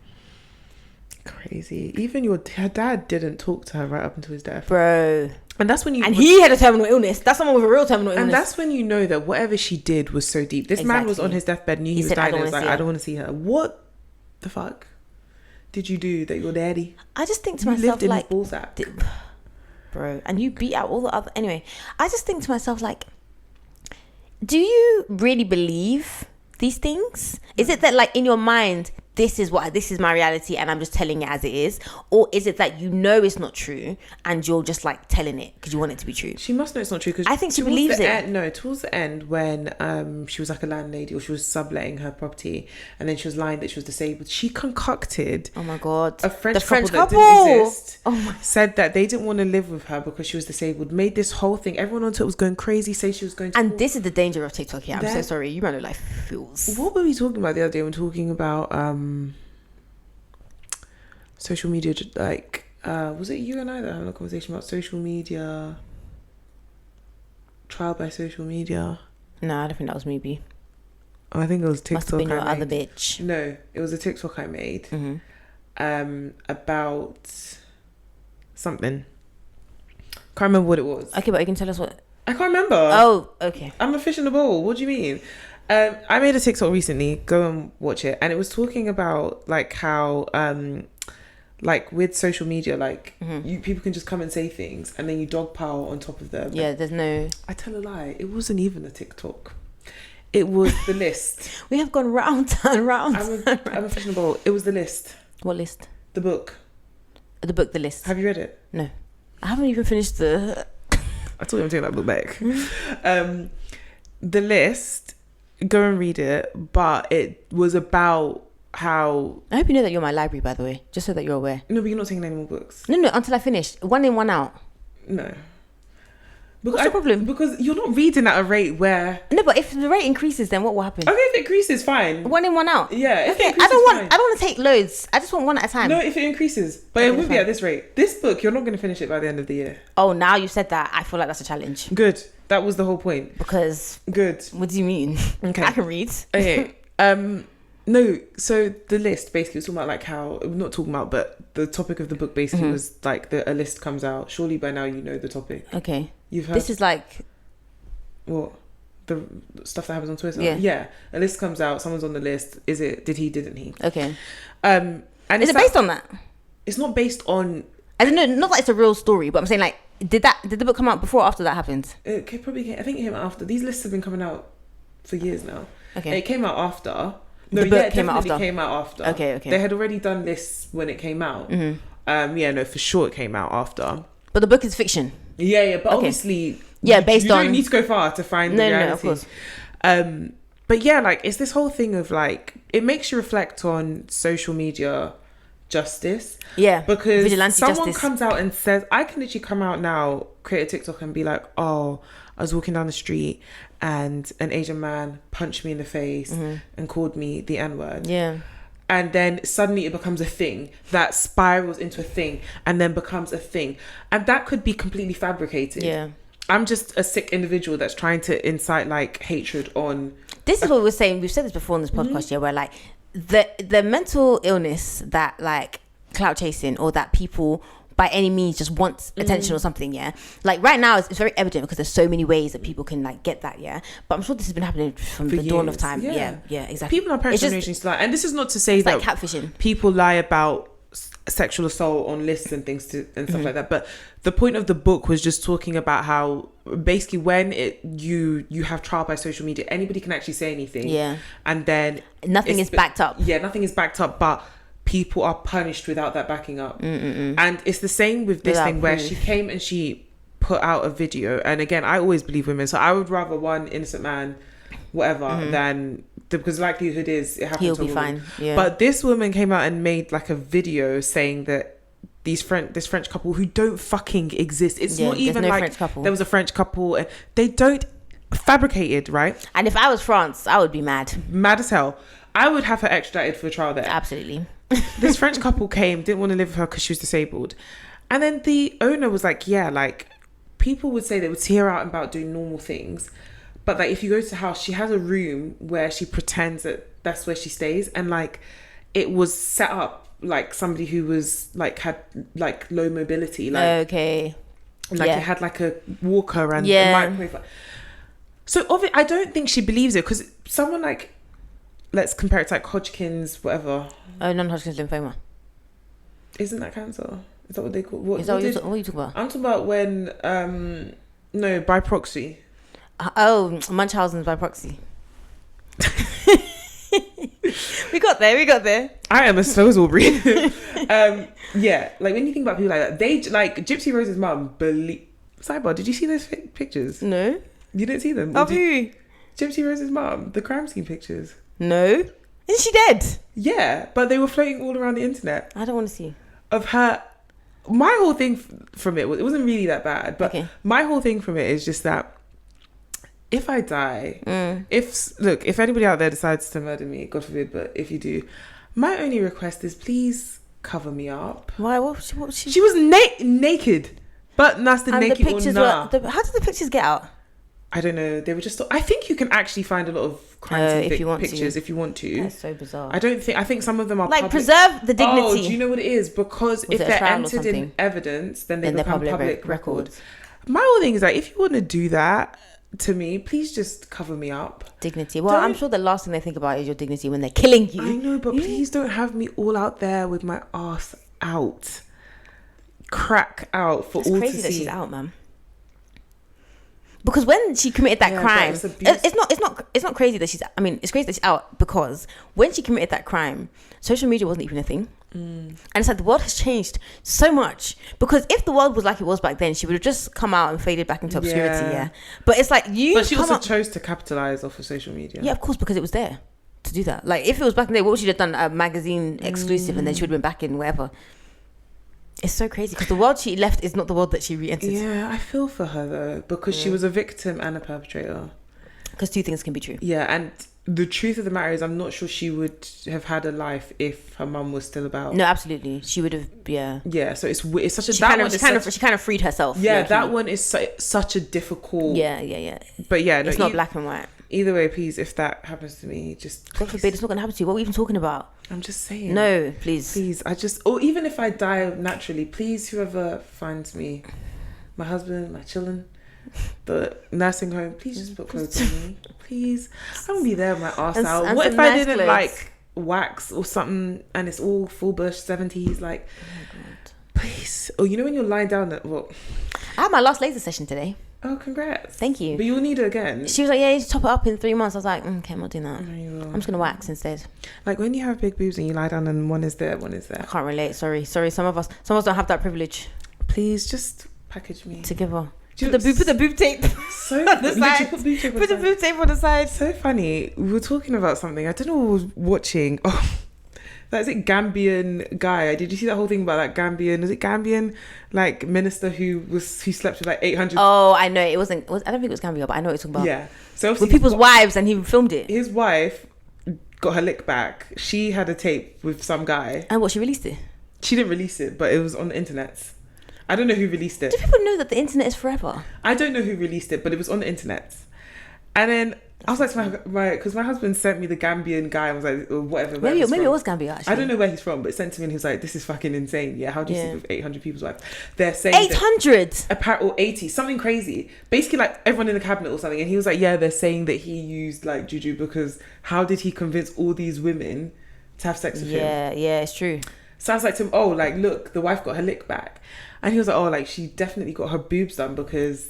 Crazy. Even her dad didn't talk to her right up until his death, bro. And that's when he had a terminal illness. That's someone with a real terminal illness. And that's when you know that whatever she did was so deep. This man was on his deathbed, knew he was dying, and was like, I don't want to see her. What the fuck did you do that your daddy? I just think to myself, like, bro, and you beat out all the other. Anyway, I just think to myself, like, do you really believe these things? Is it that, like, in your mind, this is my reality and I'm just telling it as it is? Or is it that you know it's not true and you're just, like, telling it because you want it to be true? She must know it's not true, because I think she believes it. Towards the end, when she was like a landlady, or she was subletting her property, and then she was lying that she was disabled, she concocted, oh my god, a French couple that didn't exist. Said that they didn't want to live with her because she was disabled, made this whole thing, everyone on Twitter was going crazy, say she was going to and this is the danger of TikTok here. I'm so sorry, you run a life fools. What were we talking about the other day? We were talking about social media, like, was it you and I that were having a conversation about social media, trial by social media? No, I don't think that was me, B. Oh, I think it was TikTok. Must have been your other bitch. No, it was a TikTok I made about something. Can't remember what it was. Okay, but you can tell us what. I can't remember. Oh, okay. I'm a fish in the bowl. What do you mean? I made a TikTok recently. Go and watch it. And it was talking about, like, how like, with social media, like, people can just come and say things and then you dogpile on top of them. Yeah, there's no... I tell a lie. It wasn't even a TikTok. It was The List. We have gone round and round. I'm a fish in the bowl. It was The List. What list? The book. The book, The List. Have you read it? No. I haven't even finished the... I told you I'm taking that book back. The List, go and read it, but it was about how... I hope you know that you're my library, by the way, just so that you're aware. No, but you're not taking any more books. No, until I finish. One in, one out. No. What's the problem? Because you're not reading at a rate where... No, but if the rate increases, then what will happen? Okay, if it increases, fine. One in, one out. Yeah, okay. I don't want to take loads. I just want one at a time. No, if it increases, but okay, it will be at this rate. This book, you're not going to finish it by the end of the year. Oh, now you said that, I feel like that's a challenge. Good. That was the whole point. Because... Good. What do you mean? Okay. I can read. Okay. No, so The List basically was talking about, like, how... Not talking about, but the topic of the book basically was, like, a list comes out. Surely by now you know the topic. Okay. You've heard... This is like... What? The stuff that happens on Twitter? Yeah. A list comes out, someone's on the list. Is it... Did he, didn't he? Okay. And is it based on that? It's not based on... I don't know, not that it's a real story, but I'm saying, like, did the book come out before or after that happened? I think it came out after. These lists have been coming out for years now. Okay. It came out after. No, the book came out after. Okay. They had already done lists when it came out. For sure it came out after. But the book is fiction. Yeah, but obviously... Yeah, based on... You don't need to go far to find the reality. No, of course. But yeah, like, it's this whole thing of, like, it makes you reflect on social media justice. Yeah. Because Vigilante someone justice. comes out and says, I can literally come out now, create a TikTok and be like, oh, I was walking down the street and an Asian man punched me in the face and called me the N-word. Yeah. And then suddenly it becomes a thing that spirals into a thing and then becomes a thing. And that could be completely fabricated. Yeah. I'm just a sick individual that's trying to incite like hatred on. This is what we're saying. We've said this before in this podcast, where like the mental illness that like clout chasing or that people by any means just want attention or something, yeah. Like right now it's very evident because there's so many ways that people can like get that, yeah. But I'm sure this has been happening from the dawn of time. Yeah, exactly. People are perishing to lie. And this is not to say that like catfishing. People lie about sexual assault on lists and things and stuff like that. But the point of the book was just talking about how basically when you have trial by social media, anybody can actually say anything. Yeah. And then nothing is backed up. Yeah, nothing is backed up, but people are punished without that backing up. And it's the same with this thing where she came and she put out a video. And again, I always believe women, so I would rather one innocent man, whatever, than because the likelihood is it happens. He'll be fine. Yeah. But this woman came out and made like a video saying that this French couple who don't fucking exist. It's not even no like French couple. There was a French couple and they don't fabricated, right? And if I was France, I would be mad as hell. I would have her extradited for trial there. Absolutely. This French couple came, didn't want to live with her because she was disabled. And then the owner was like, yeah, like people would say they would see her out and about doing normal things. But like if you go to the house, she has a room where she pretends that that's where she stays. And like it was set up like somebody who was like had like low mobility. Like, okay. Like it had like a walker and a microwave. So I don't think she believes it because someone like, let's compare it to like Hodgkin's, whatever. Oh, non-Hodgkin's lymphoma. Isn't that cancer? Is that what they call? What are you talking about? I'm talking about when, no, by proxy. Munchausen's by proxy. we got there. I am a slow Aubrey. Yeah, like when you think about people like that, they like Gypsy Rose's mum. Sidebar, did you see those pictures? No, you didn't see them. Of who? Gypsy Rose's mum, the crime scene pictures. No, isn't she dead? Yeah, but they were floating all around the internet. I don't want to see of her. My whole thing from it wasn't really that bad, but my whole thing from it is just that. If I die, if anybody out there decides to murder me, God forbid, but if you do, my only request is please cover me up. Why? What was she? She was naked, but nasty naked. The pictures or nah. How did the pictures get out? I don't know. They were just. I think you can actually find a lot of crime scene pictures if you want to. That's so bizarre. I think some of them are like public. Preserve the dignity. Oh, do you know what it is? Because if they're entered in evidence, then they become public records. My whole thing is like, if you want to do that to me, please just cover me up. Dignity. Well, I'm sure the last thing they think about is your dignity when they're killing you. I know, but please don't have me all out there with my ass out, crack out for all to see. It's crazy that she's out, man. Because when she committed that crime, it's not crazy that she's. I mean, it's crazy that she's out because when she committed that crime, social media wasn't even a thing. And it's like the world has changed so much, because if the world was like it was back then, she would have just come out and faded back into obscurity. But it's like but she also chose to capitalize off of social media. Yeah, of course, because it was there to do that. Like if it was back in the day, what would she have done? A magazine exclusive, and then she would have been back in wherever. It's so crazy because the world she left is not the world that she re-entered. Yeah, I feel for her though, because she was a victim and a perpetrator. Because two things can be true. Yeah, and the truth of the matter is, I'm not sure she would have had a life if her mum was still about. No, absolutely, she would have. Yeah. So it's such a. She kind of freed herself. Yeah, that one is such a difficult. Yeah. But yeah, it's not black and white. Either way, please, if that happens to me, just God forbid, it's not gonna happen to you. What are we even talking about? I'm just saying. No, please. Or even if I die naturally, please, whoever finds me, my husband, my children, the nursing home, please just put clothes on me, please. I'm gonna be there with my arse out. And what if I didn't like wax or something, and it's all full bush 70s, like, oh my God. Please. Or you know when you're lying down at what? I had my last laser session today. Oh, congrats. Thank you. But you'll need it again. She was like, yeah, you just top it up in 3 months. I was like, okay, I'm not doing that. No, I'm just going to wax instead. Like when you have big boobs and you lie down and one is there. I can't relate. Sorry. Some of us don't have that privilege. Please just package me. To give her. Put the boob tape so on the side. Put the boob tape on the side. So funny. We were talking about something. I don't know what I was watching. Oh, that's it. Gambian guy. Did you see that whole thing about that Gambian? Was it Gambian like minister who slept with like 800? Oh, I know. I don't think it was Gambia, but I know what you're talking about. Yeah. So with people's wives, and he filmed it. His wife got her lick back. She had a tape with some guy. And what, she released it? She didn't release it, but it was on the internet. I don't know who released it. Do people know that the internet is forever? I don't know who released it, but it was on the internet. And then I was like to because my husband sent me the Gambian guy. I was like, or whatever. Maybe it was Gambia, actually. I don't know where he's from, but it sent to me and he was like, this is fucking insane. Yeah, how do you sleep with 800 people's wives? They're saying 800? Or 80, something crazy. Basically like everyone in the cabinet or something. And he was like, yeah, they're saying that he used like juju because how did he convince all these women to have sex with him? Yeah, it's true. So I was like to him, oh, like, look, the wife got her lick back. And he was like, oh, like, she definitely got her boobs done because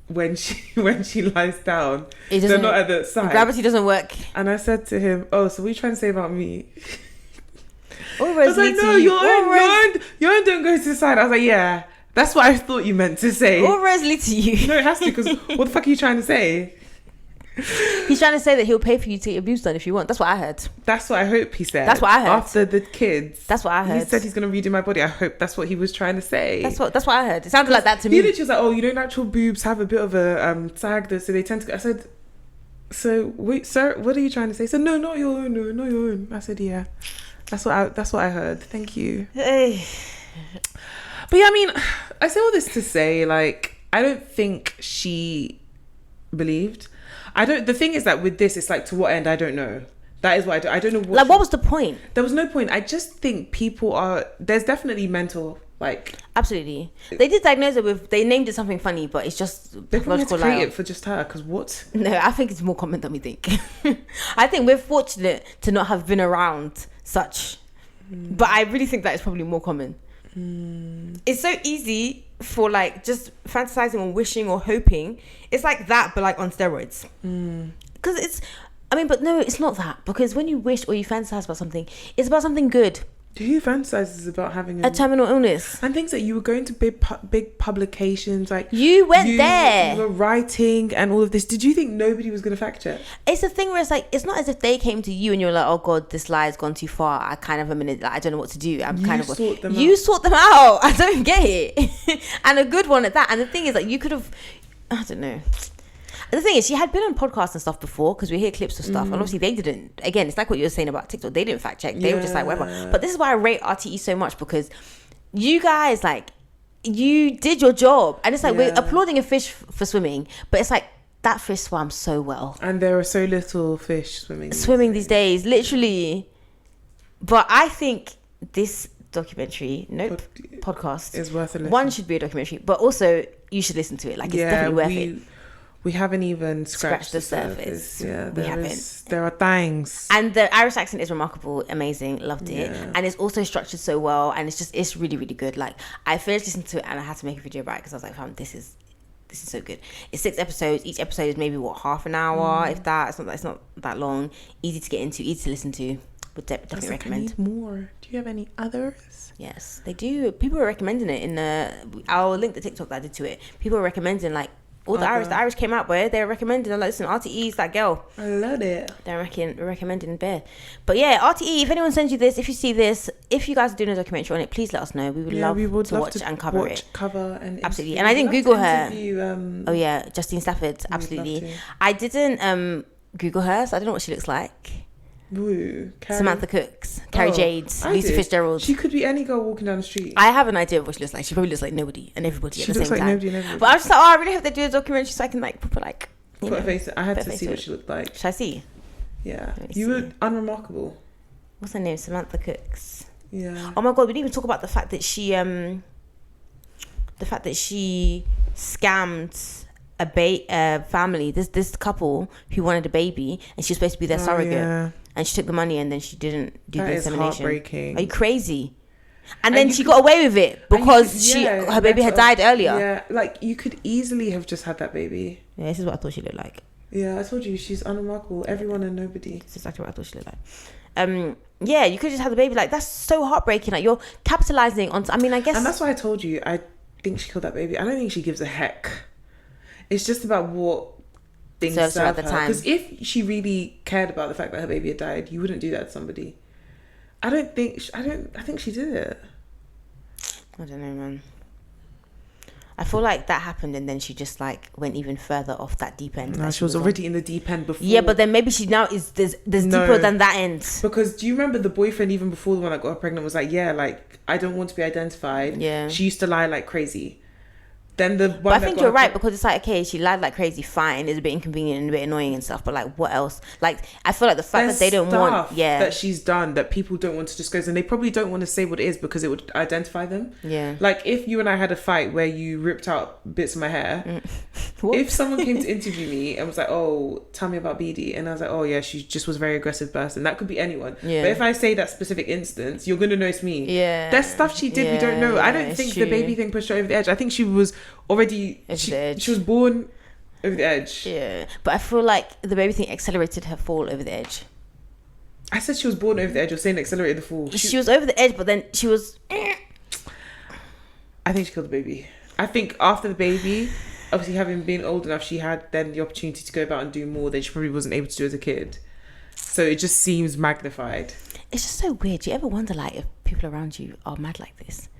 when she lies down, they're not at the side. Gravity doesn't work. And I said to him, oh, so what are you trying to say about me? I was like, no, your own don't go to the side. I was like, yeah, that's what I thought you meant to say. All roads lead to you. No, it has to, because what the fuck are you trying to say? He's trying to say that he'll pay for you to get your boobs done if you want. That's what I heard. That's what I hope he said. That's what I heard. After the kids. That's what I heard. He said he's going to redo my body. I hope that's what he was trying to say. That's what I heard. It sounded like that to me. He literally was like, oh, you know, natural boobs have a bit of a sag, so they tend to... I said, so, wait, sir, what are you trying to say? He said, no, not your own, no, not your own. I said, yeah. That's what I heard. Thank you. Hey. But yeah, I mean, I say all this to say, like, I don't think she believed... The thing is that with this, it's like, to what end? I don't know. That is what I don't know. What was the point? There was no point. I just think there's definitely mental, like... Absolutely. They did diagnose it they named it something funny, but it's just... They probably had to create it for just her, because what? No, I think it's more common than we think. I think we're fortunate to not have been around such. But I really think that it's probably more common. It's so easy for like just fantasizing or wishing or hoping. It's like that, but like on steroids. Because but no, it's not that. Because when you wish or you fantasize about something, it's about something good. Who fantasizes about having a terminal illness and things that you were going to big publications, like you went there, you were writing and all of this? Did you think nobody was going to fact check? It's a thing where it's like, it's not as if they came to you and you're like, oh god, this lie has gone too far, I kind of like, I don't know what to do. You sort them out. I don't get it. And a good one at that. And the thing is, like, you could have, I don't know. The thing is, she had been on podcasts and stuff before, because we hear clips of stuff, and obviously they didn't. Again, it's like what you were saying about TikTok. They didn't fact check. They were just like, whatever. But this is why I rate RTÉ so much, because you guys, like, you did your job, and it's like we're applauding a fish for swimming, but it's like that fish swam so well, and there are so little fish swimming these days, literally. But I think this documentary, podcast is worth a listen. One, should be a documentary, but also you should listen to it. Like, it's definitely worth it. We haven't even scratched the surface. Yeah, there are things. And the Irish accent is remarkable, amazing, loved it. And it's also structured so well, and it's really, really good. Like, I finished listening to it and I had to make a video about it because I was like, fam, this is so good. It's 6 episodes. Each episode is maybe half an hour, if that. It's not that long. Easy to get into, easy to listen to. Would definitely recommend. I need more. Do you have any others? Yes, they do. People are recommending it I'll link the TikTok that I did to it. People are recommending, like, all the Irish came out, boy. They're recommending. They're like, listen, RTÉ's that girl. I love it. They're recommending Bear. But yeah, RTÉ, if anyone sends you this, if you see this, if you guys are doing a documentary on it, please let us know. We would love to watch and cover it. And absolutely. And I didn't Google her. Justine Stafford. Absolutely. I didn't Google her, so I don't know what she looks like. Ooh, Samantha Cooks, Carrie Jade, Lucy Fitzgerald. She could be any girl walking down the street. I have an idea of what she looks like. She probably looks like nobody and everybody at the same time. Nobody and everybody. But I was just like, I really hope they do a documentary so I can like put a face. I had to see what she looked like. Should I see? Yeah, you were unremarkable. What's her name? Samantha Cooks. Yeah. Oh my god, we didn't even talk about the fact that she scammed a family. This couple who wanted a baby, and she was supposed to be their surrogate. Yeah. And she took the money and then she didn't do the insemination. That is heartbreaking. Are you crazy? And then she got away with it because her baby had died earlier. Yeah, like, you could easily have just had that baby. Yeah, this is what I thought she looked like. Yeah, I told you, she's unremarkable. Everyone and nobody. This is exactly what I thought she looked like. Yeah, you could just have the baby. Like, that's so heartbreaking. Like, you're capitalizing on. I mean, I guess. And that's why I told you, I think she killed that baby. I don't think she gives a heck It's just about what things serves her serve at the time. Because if she really cared about the fact that her baby had died, you wouldn't do that to somebody. I think she did it. I don't know, man. I feel like that happened and then she just like went even further off that deep end. No, she was already in the deep end before. Yeah, but then maybe she now is there's deeper than that end. Because do you remember the boyfriend even before the one that got her pregnant was like, yeah, like I don't want to be identified. Yeah. She used to lie like crazy. Then the one but I think you're right, because it's like, okay, she lied like crazy, fine, it's a bit inconvenient and a bit annoying and stuff, but like what else? Like I feel like the fact that they don't want that she's done that people don't want to disclose, and they probably don't want to say what it is because it would identify them. Yeah. Like if you and I had a fight where you ripped out bits of my hair, if someone came to interview me and was like, oh, tell me about BD, and I was like, oh yeah, she just was a very aggressive person, that could be anyone. Yeah. But if I say that specific instance, you're gonna know it's me. Yeah. There's stuff she did we don't know. I don't think the baby thing pushed her over the edge. I think she was already she was born over the edge. Yeah, but I feel like the baby thing accelerated her fall over the edge. I said she was born over the edge. You're saying accelerated the fall. She was over the edge, but then she was. I think she killed the baby. I think after the baby, obviously having been old enough, she had then the opportunity to go about and do more than she probably wasn't able to do as a kid. So it just seems magnified. It's just so weird. Do you ever wonder like if people around you are mad like this?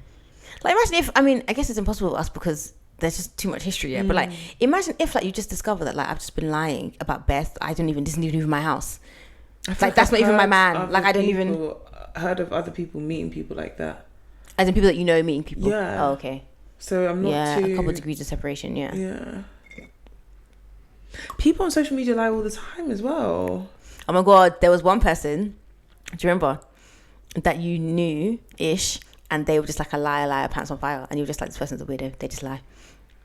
Like imagine if, I mean, I guess it's impossible with us because there's just too much history, yeah. But like, imagine if like you just discover that like I've just been lying about Beth. This isn't even my house. Like that's not even my man. Like I don't even heard of other people meeting people like that. As in people that you know meeting people. Yeah. Oh, okay. So I'm not a couple of degrees of separation. Yeah. Yeah. People on social media lie all the time as well. Oh my god, there was one person. Do you remember that you knew ish, and they were just like a liar, pants on fire, and you were just like, this person's a weirdo. They just lie.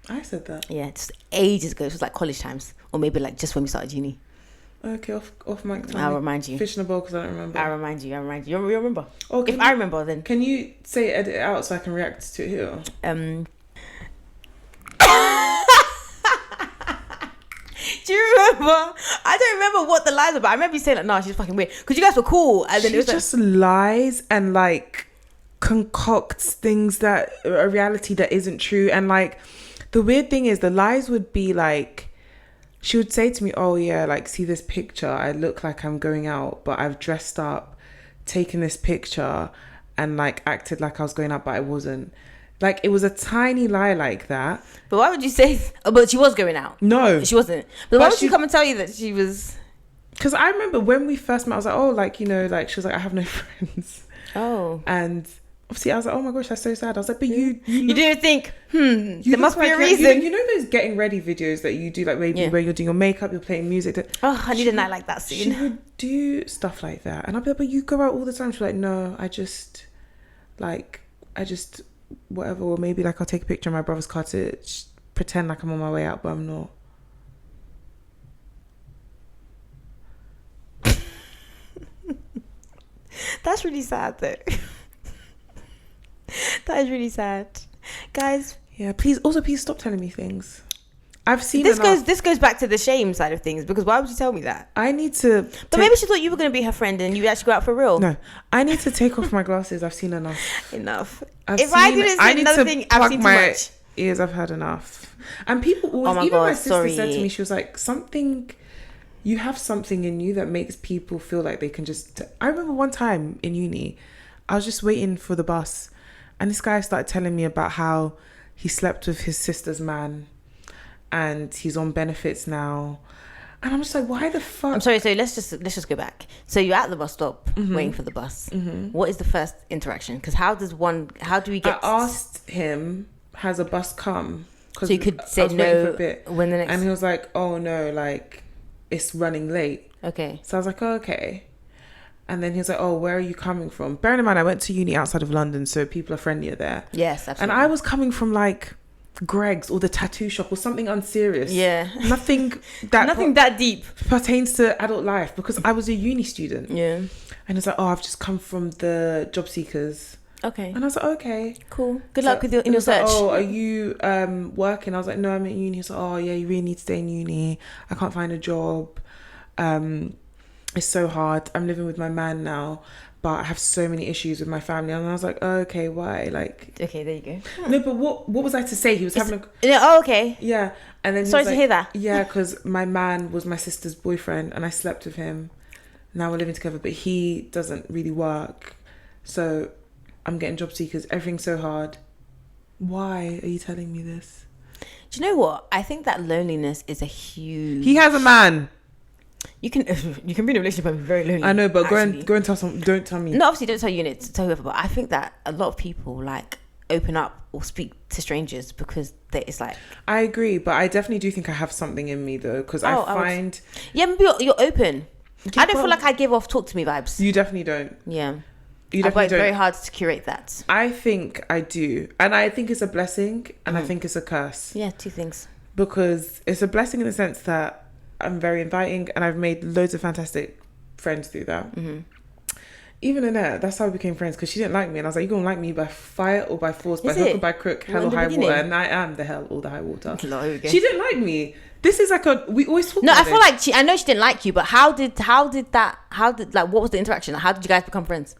I said that. Yeah, just ages ago. It was like college times, or maybe like just when we started uni. Okay, off mic time. I'll remind you. Fish in a bowl because I don't remember. I'll remind you. You remember? Oh, if I remember, then can you say edit it out so I can react to it here? Do you remember? I don't remember what the lies were, but I remember you saying like, "No, she's fucking weird," because you guys were cool, and then she it was just lies and like concocts things that a reality that isn't true. And like the weird thing is, the lies would be like, she would say to me, "Oh yeah, like see this picture. I look like I'm going out, but I've dressed up, taken this picture, and like acted like I was going out, but I wasn't." Like it was a tiny lie like that. But why would you say? But she was going out. No, she wasn't. But why would she come and tell you that she was? Because I remember when we first met, I was like, oh, like, you know, like she was like, I have no friends. Oh. And obviously I was like, oh my gosh, that's so sad. I was like, but you didn't think, there must be a reason. You know those getting ready videos that you do, like maybe where you're doing your makeup, you're playing music. I need a night like that soon. She would do stuff like that. And I'd be like, but you go out all the time. She's like, no, I just whatever. Or maybe like I'll take a picture of my brother's car to pretend like I'm on my way out, but I'm not. That's really sad though. That is really sad, guys. Yeah, please stop telling me things. I've seen this goes back to the shame side of things, because why would you tell me that? I need to. But maybe she thought you were going to be her friend and you actually go out for real. No, I need to take off my glasses. I've seen enough. I didn't see another thing, I've seen too much. Ears, I've had enough. And people always, my sister said to me, she was like, you have something in you that makes people feel like they can just. I remember one time in uni, I was just waiting for the bus, and this guy started telling me about how he slept with his sister's man, and he's on benefits now. And I'm just like, why the fuck? I'm sorry, so let's just go back. So you're at the bus stop waiting for the bus. Mm-hmm. What is the first interaction? Because how do we get... I asked him, has a bus come? So you could say no when the next... And he was like, oh no, like it's running late. Okay. So I was like, oh, okay. And then he was like, oh, where are you coming from? Bearing in mind, I went to uni outside of London, so people are friendlier there. Yes, absolutely. And I was coming from like Greg's or the tattoo shop or something unserious. Yeah. Nothing that deep pertains to adult life, because I was a uni student. Yeah. And it's like, oh, I've just come from the job seekers. Okay. And I was like, okay. Cool. Good luck with your search. Like, oh, are you working? I was like, no, I'm at uni. He's like, oh yeah, you really need to stay in uni. I can't find a job. it's so hard. I'm living with my man now, but I have so many issues with my family. And I was like, oh, okay, why? Like, okay, there you go. No, but what was I to say? He was having a... Yeah, oh, okay. Yeah. And then sorry to hear that. Yeah, because my man was my sister's boyfriend and I slept with him. Now we're living together, but he doesn't really work. So I'm getting job seekers. Everything's so hard. Why are you telling me this? Do you know what? I think that loneliness is a huge... He has a man. You can be in a relationship and be very lonely. I know, but go and tell someone. Don't tell me. No, obviously don't tell you to tell whoever. But I think that a lot of people like open up or speak to strangers because it's like. I agree, but I definitely do think I have something in me though, because I find. Yeah, maybe you're open. I don't feel like I give off talk to me vibes. You definitely don't. Yeah. You I've worked very hard to curate that. I think I do, and I think it's a blessing, and I think it's a curse. Yeah, two things. Because it's a blessing in the sense that I'm very inviting and I've made loads of fantastic friends through that. Even Annette, that's how we became friends, because she didn't like me and I was like, you're gonna like me by fire or by force, by hook or by crook, hell or high water, and I am the hell or the high water. She didn't like me. This is like we always talk about I feel like I know she didn't like you, but what was the interaction? How did you guys become friends?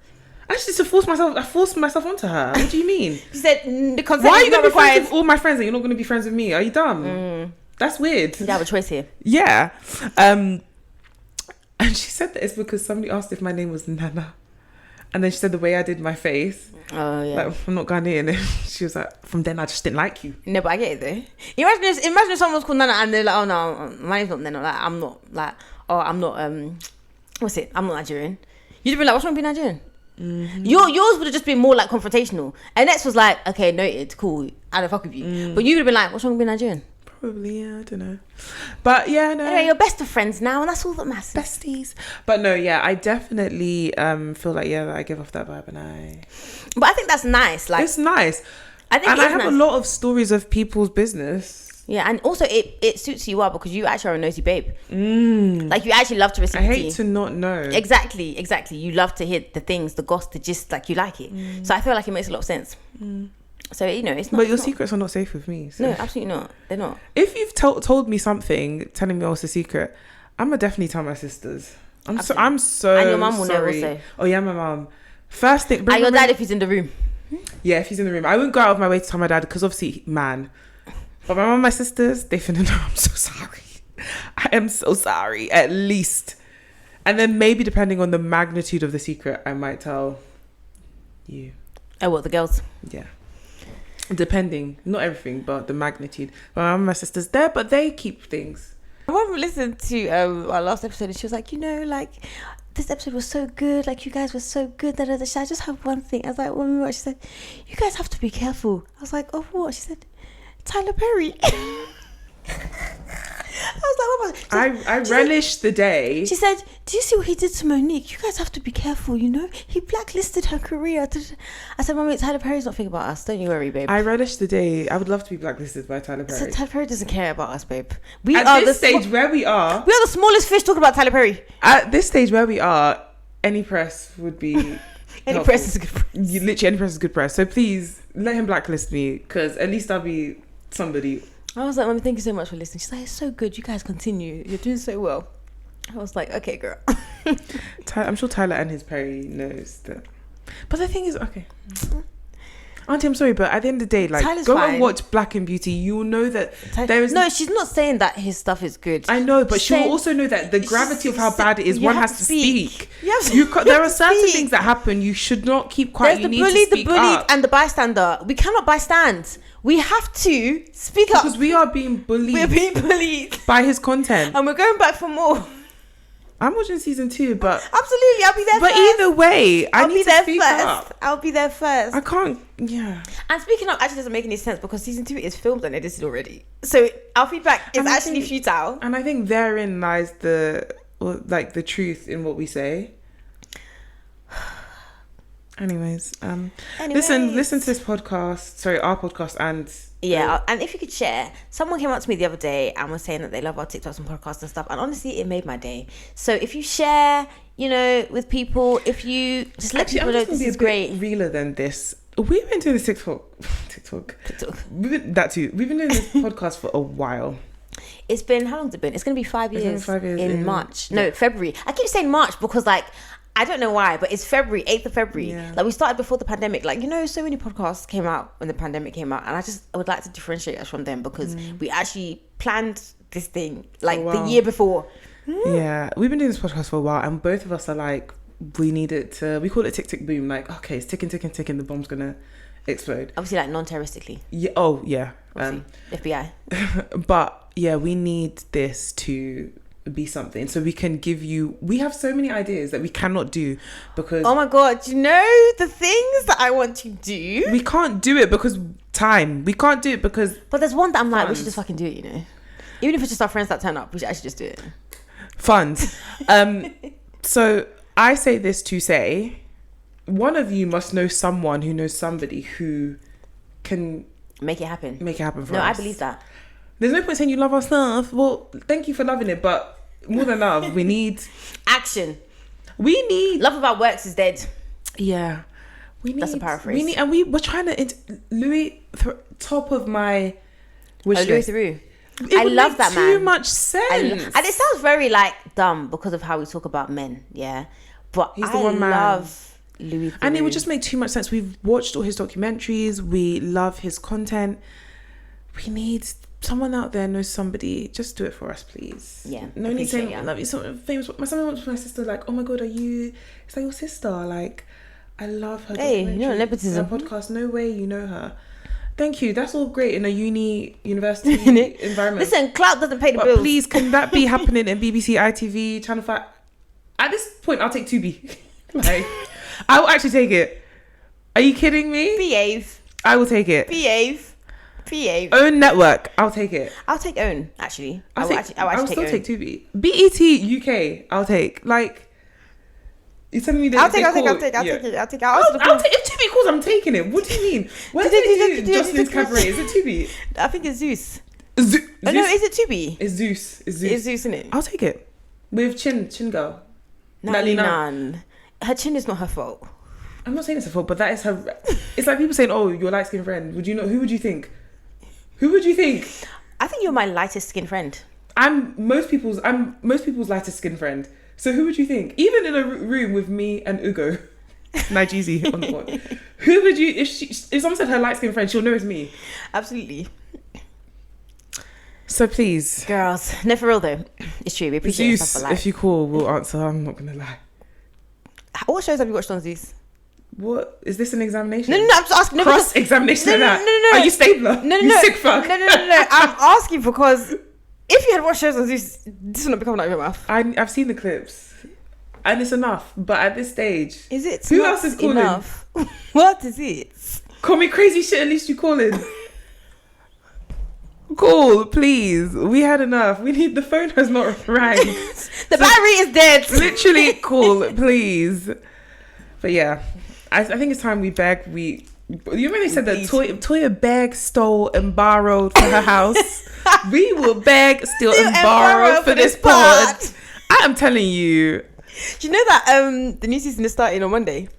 Actually, I forced myself onto her. What do you mean? She said the consent. Why are you gonna be friends with all my friends and you're not gonna be friends with me? Are you dumb? That's weird. You have a choice here. Yeah. And she said that it's because somebody asked if my name was Nana. And then she said the way I did my face. Oh, yeah. Like, I'm not Ghanaian. And she was like, from then I just didn't like you. No, but I get it though. Imagine if someone was called Nana and they're like, oh no, my name's not Nana. Like, I'm not, like, oh, I'm not, I'm not Nigerian. You'd be like, what's wrong with being Nigerian? Yours would have just been more like confrontational. And next was like, okay, noted, cool, I don't fuck with you. But you would have been like, what's wrong with being Nigerian? Probably, yeah, I don't know. But yeah, no. Anyway, you're best of friends now, and that's all that matters. Besties. But no, yeah, I definitely feel like, yeah, I give off that vibe But I think that's nice. Like, it's nice. I think I have a lot of stories of people's business. Yeah, and also it suits you well because you actually are a nosy babe. Like, you actually love to receive I hate to not know. Exactly. You love to hear the things, the gossip, the gist, like, you like it. So I feel like it makes a lot of sense. So, you know, it's not... But your secrets are not safe with me. So. No, absolutely not. They're not. If you've told me something, telling me what's a secret, I'm going to definitely tell my sisters. I'm so And your mum will know also. Oh, yeah, my mum. First thing... And your dad if he's in the room. Yeah, if he's in the room. I wouldn't go out of my way to tell my dad because obviously, man. But my mum and my sisters, they finna know I'm so sorry. I am so sorry, at least. And then maybe depending on the magnitude of the secret, I might tell you. Oh, what, the girls? Yeah. Depending, not everything, but the magnitude. My mum and my sister's there, but they keep things. My mum listened to our last episode and she was like, you know, like, this episode was so good, like, you guys were so good. I just have one thing. I was like, what? She said, you guys have to be careful. I was like, oh, what? She said, Tyler Perry. I was like, what about? I relish the day. She said, do you see what he did to Monique? You guys have to be careful, you know? He blacklisted her career. I said, Mummy, Tyler Perry's not thinking about us. Don't you worry, babe. I relish the day. I would love to be blacklisted by Tyler Perry. I said, Tyler Perry doesn't care about us, babe. At this stage where we are... We are the smallest fish talking about Tyler Perry. At this stage where we are, any press would be... Any press is good press. Literally, any press is good press. So please, let him blacklist me, because at least I'll be somebody... I was like, Mummy, thank you so much for listening. She's like, it's so good. You guys continue. You're doing so well. I was like, okay, girl. I'm sure Tyler and his Perry knows that. But the thing is, okay. Auntie, I'm sorry, but at the end of the day, like, Tyler's go fine. and watch Black and Beauty. You'll know that there is... No, she's not saying that his stuff is good. I know, but she'll also know that the gravity of how bad it is, one has to speak. There are certain things that happen. You should not keep quiet. There's the bully, the bullied, and the bystander. We cannot bystand. We have to speak up. Because we are being bullied. We're being bullied. By his content. And we're going back for more. I'm watching season 2, but... Absolutely, I'll be there first. But either way, I need to speak up. I'll be there first. I can't... Yeah. And speaking up actually doesn't make any sense because season 2 is filmed and edited already. So our feedback is actually futile. And I think therein lies the truth in what we say. Anyways, listen to this podcast. Sorry, our podcast, and and if you could share. Someone came up to me the other day and was saying that they love our TikToks and podcasts and stuff, and honestly, it made my day. So if you share, you know, with people, if you just let people know this is great. Realer than this. We've been doing this TikTok. We've been doing this podcast for a while. It's been, how long has it been? It's going to be 5 years. It's gonna be 5 years in March. No, February. I keep saying March because like, I don't know why, but it's February, 8th of February. Yeah. Like we started before the pandemic. Like, you know, so many podcasts came out when the pandemic came out. And I would like to differentiate us from them because we actually planned this thing like the year before. Yeah. We've been doing this podcast for a while and both of us are like, we need it to, we call it tick, tick, boom. Like, okay, it's ticking, ticking, ticking. The bomb's going to explode. Obviously like non-terroristically. Yeah. Oh, yeah. FBI. But yeah, we need this to be something so we can give you, we have so many ideas that we cannot do because oh my god, you know the things that I want to do, we can't do it because time, we can't do it because, but there's one that I'm like, we should just fucking do it, you know, even if it's just our friends that turn up, we should actually just do it. Funds. So I say this to say one of you must know someone who knows somebody who can make it happen for us. No, I believe that. There's no point saying you love our stuff. Well, thank you for loving it, but more than love, we need action. We need love without works is dead. Yeah, we need. That's a paraphrase. We need, and we're trying to Louis top of my wish list. Louis through. I love that man. Too much sense, and it sounds very like dumb because of how we talk about men. Yeah, but he's the one man. Love Louis Theroux. And it would just make too much sense. We've watched all his documentaries. We love his content. We need someone out there knows somebody. Just do it for us, please. Yeah. No need saying I love you. Someone famous. Someone wants my sister. Like, oh my god, are you? Is that your sister? Like, I love her. Hey, you know nepotism. Her podcast. No way, you know her. Thank you. That's all great in a university environment. Listen, clout doesn't pay the bills. But please, can that be happening in BBC, ITV, Channel 5? At this point, I'll take Tubi. Like, I will actually take it. Are you kidding me? Behave. I will take it. Behave. Own network. I'll take it. I'll take Own, actually. I'll still take Own. Tubi. BET UK. I'll take. Like, you're telling me that I'll take. I'll take. If Tubi calls, I'm taking it. What do you mean? Where did they do Jocelyn's Cabaret? Is it Tubi? I think it's Zeus. Zeus? Oh, no, is it Tubi? It's Zeus. It's Zeus, isn't it? I'll take it. With Chin Girl. None. Her chin is not her fault. I'm not saying it's her fault, but that is her. It's like people saying, "Oh, your light skinned friend." Would you know? Who would you think? Who would you think? I think you're my lightest skin friend. I'm most people's lightest skin friend. So who would you think? Even in a room with me and Ugo, Nigezie on the board, who would you? If someone said her light skinned friend, she'll know it's me. Absolutely. So please, girls, no, for real though, it's true. We appreciate Zeus, stuff for life. If you call, we'll answer. I'm not gonna lie. What shows have you watched on Zeus? What is this, an examination? No, I'm just asking. No, cross examination. No. Are you Stabler? No. You sick fuck. No. I'm asking because if you had watched shows on Zeus, this would not be coming out of your mouth. I've seen the clips, and it's enough. But at this stage, is it? Who else is calling? Enough? What is it? Call me crazy shit. At least you calling. Call, please. We had enough. We need. The phone has not rang. The battery is dead. Literally, call, please. But yeah, I think it's time we beg. You remember they said that Toya begged, stole, and borrowed for her house. We will beg, steal, and borrow for this pod. I am telling you. Do you know that the new season is starting on Monday?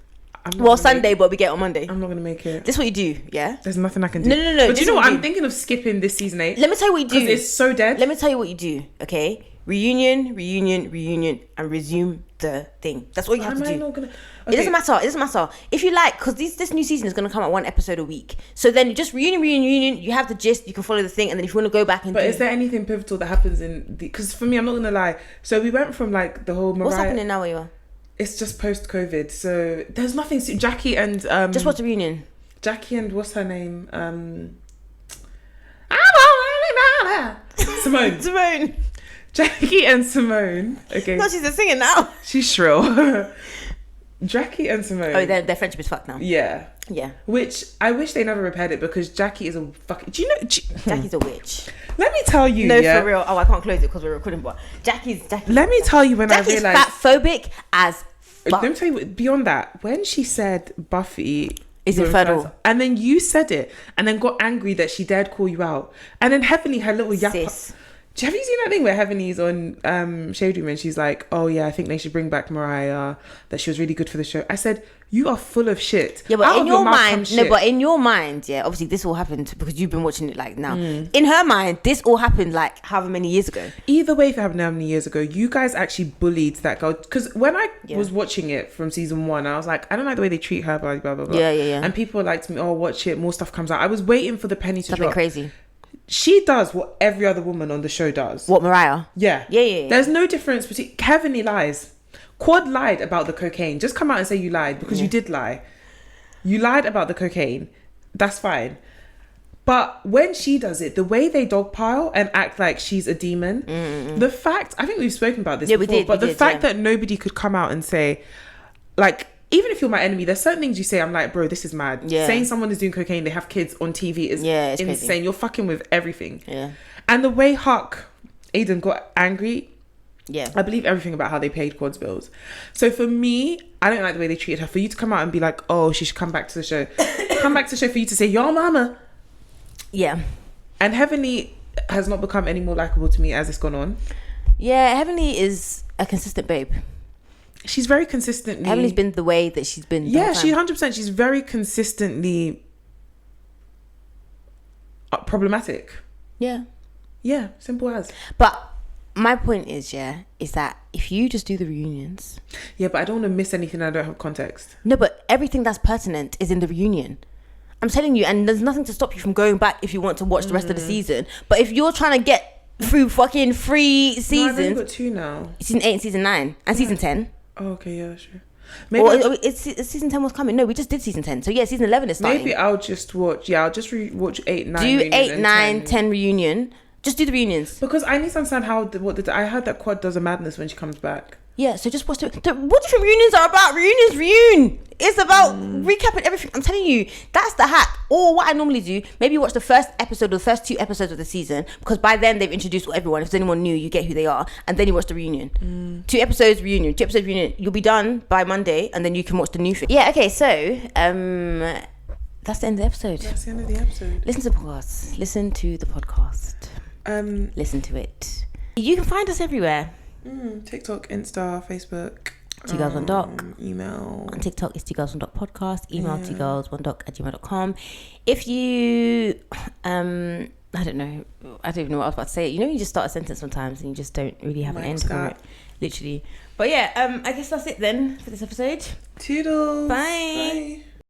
Sunday, but we get on Monday. I'm not gonna make it. This is what you do, yeah? There's nothing I can do. No. But do you know what? I'm thinking of skipping this season 8. Let me tell you what you do. Because it's so dead. Let me tell you what you do, okay? Reunion, and resume the thing. That's all you have to do. Okay. It doesn't matter. If you like, because this new season is going to come out 1 episode a week. So then you just reunion. You have the gist. You can follow the thing, and then if you want to go back and. But is there anything pivotal that happens in the? Because for me, I'm not gonna lie. So we went from like the whole Mariah. What's happening now where you are? It's just post-COVID, so there's nothing. Jackie and just watch the reunion. Jackie and what's her name? Simone. Jackie and Simone. Okay. No, she's a singer now. She's shrill. Jackie and Simone. Oh, their friendship is fucked now. Yeah. Which I wish they never repaired it because Jackie is a fucking. Do you know? Jackie's a witch. Let me tell you. No, for real. Oh, I can't close it because we're recording. But Jackie's. Let me tell you when Jackie's I realized. Fatphobic as fuck. Let me tell you beyond that. When she said Buffy is infernal, and then you said it, and then got angry that she dared call you out, and then Heavenly, her little yapper. Have you seen that thing where Heavenly's on Shade Room and she's like, oh yeah, I think they should bring back Mariah, that she was really good for the show. I said, you are full of shit. Yeah, but in your mind, yeah, obviously this all happened because you've been watching it like now. In her mind, this all happened like however many years ago. Either way, if it happened how many years ago, you guys actually bullied that girl. Because when I was watching it from season 1, I was like, I don't like the way they treat her, blah, blah, blah, blah. Yeah. And people were like to me, oh, watch it, more stuff comes out. I was waiting for the penny to Something drop. crazy. She does what every other woman on the show does. What, Mariah? Yeah. There's no difference between... Heavenly lies. Quad lied about the cocaine. Just come out and say you lied, because you did lie. You lied about the cocaine. That's fine. But when she does it, the way they dogpile and act like she's a demon, the fact... I think we've spoken about this before, but the fact that nobody could come out and say... Like, even if you're my enemy, there's certain things you say, I'm like, bro, this is mad. Saying someone is doing cocaine, they have kids on TV is insane. Crazy. You're fucking with everything. And the way Huck, Aiden, got angry... I believe everything about how they paid Quad's bills. So for me, I don't like the way they treated her. For you to come out and be like, oh, she should come back to the show. Come back to the show for you to say, your mama. Yeah. And Heavenly has not become any more likable to me as it's gone on. Yeah, Heavenly is a consistent babe. She's very consistently... Heavenly's been the way that she's been. Yeah, 100%. She's very consistently problematic. Yeah. Yeah, simple as. But... my point is that if you just do the reunions... Yeah, but I don't want to miss anything I don't have context. No, but everything that's pertinent is in the reunion. I'm telling you, and there's nothing to stop you from going back if you want to watch the rest of the season. But if you're trying to get through fucking 3 seasons... No, I've only got 2 now. Season 8 and season 9. And season 10. Oh, okay, yeah, that's true. Maybe it's season 10 was coming. No, we just did season 10. So yeah, season 11 is starting. Maybe I'll just watch... Yeah, I'll just watch 8, 9 do 8, 9, 10 reunion. Just do the reunions. Because I need to understand how... I heard that Quad does a madness when she comes back. Yeah, so just watch what different reunions are about. Reunion. It's about recapping everything. I'm telling you, that's the hack. Or what I normally do, maybe watch the first episode or the first 2 episodes of the season, because by then they've introduced everyone. If there's anyone new, you get who they are, and then you watch the reunion. 2 episodes reunion. You'll be done by Monday, and then you can watch the new thing. Yeah, okay, so that's the end of the episode. That's the end of the episode. Listen to the podcast. Listen to the podcast. Listen to it. You can find us everywhere. TikTok, Insta, Facebook. 2 Girls 1 Doc. Email. On TikTok, it's 2 Girls 1 Doc podcast. Email 2girls1doc@gmail.com. If you, I don't know what I was about to say. You know, you just start a sentence sometimes and you just don't really have an end for it. Literally. But yeah, I guess that's it then for this episode. Toodles. Bye.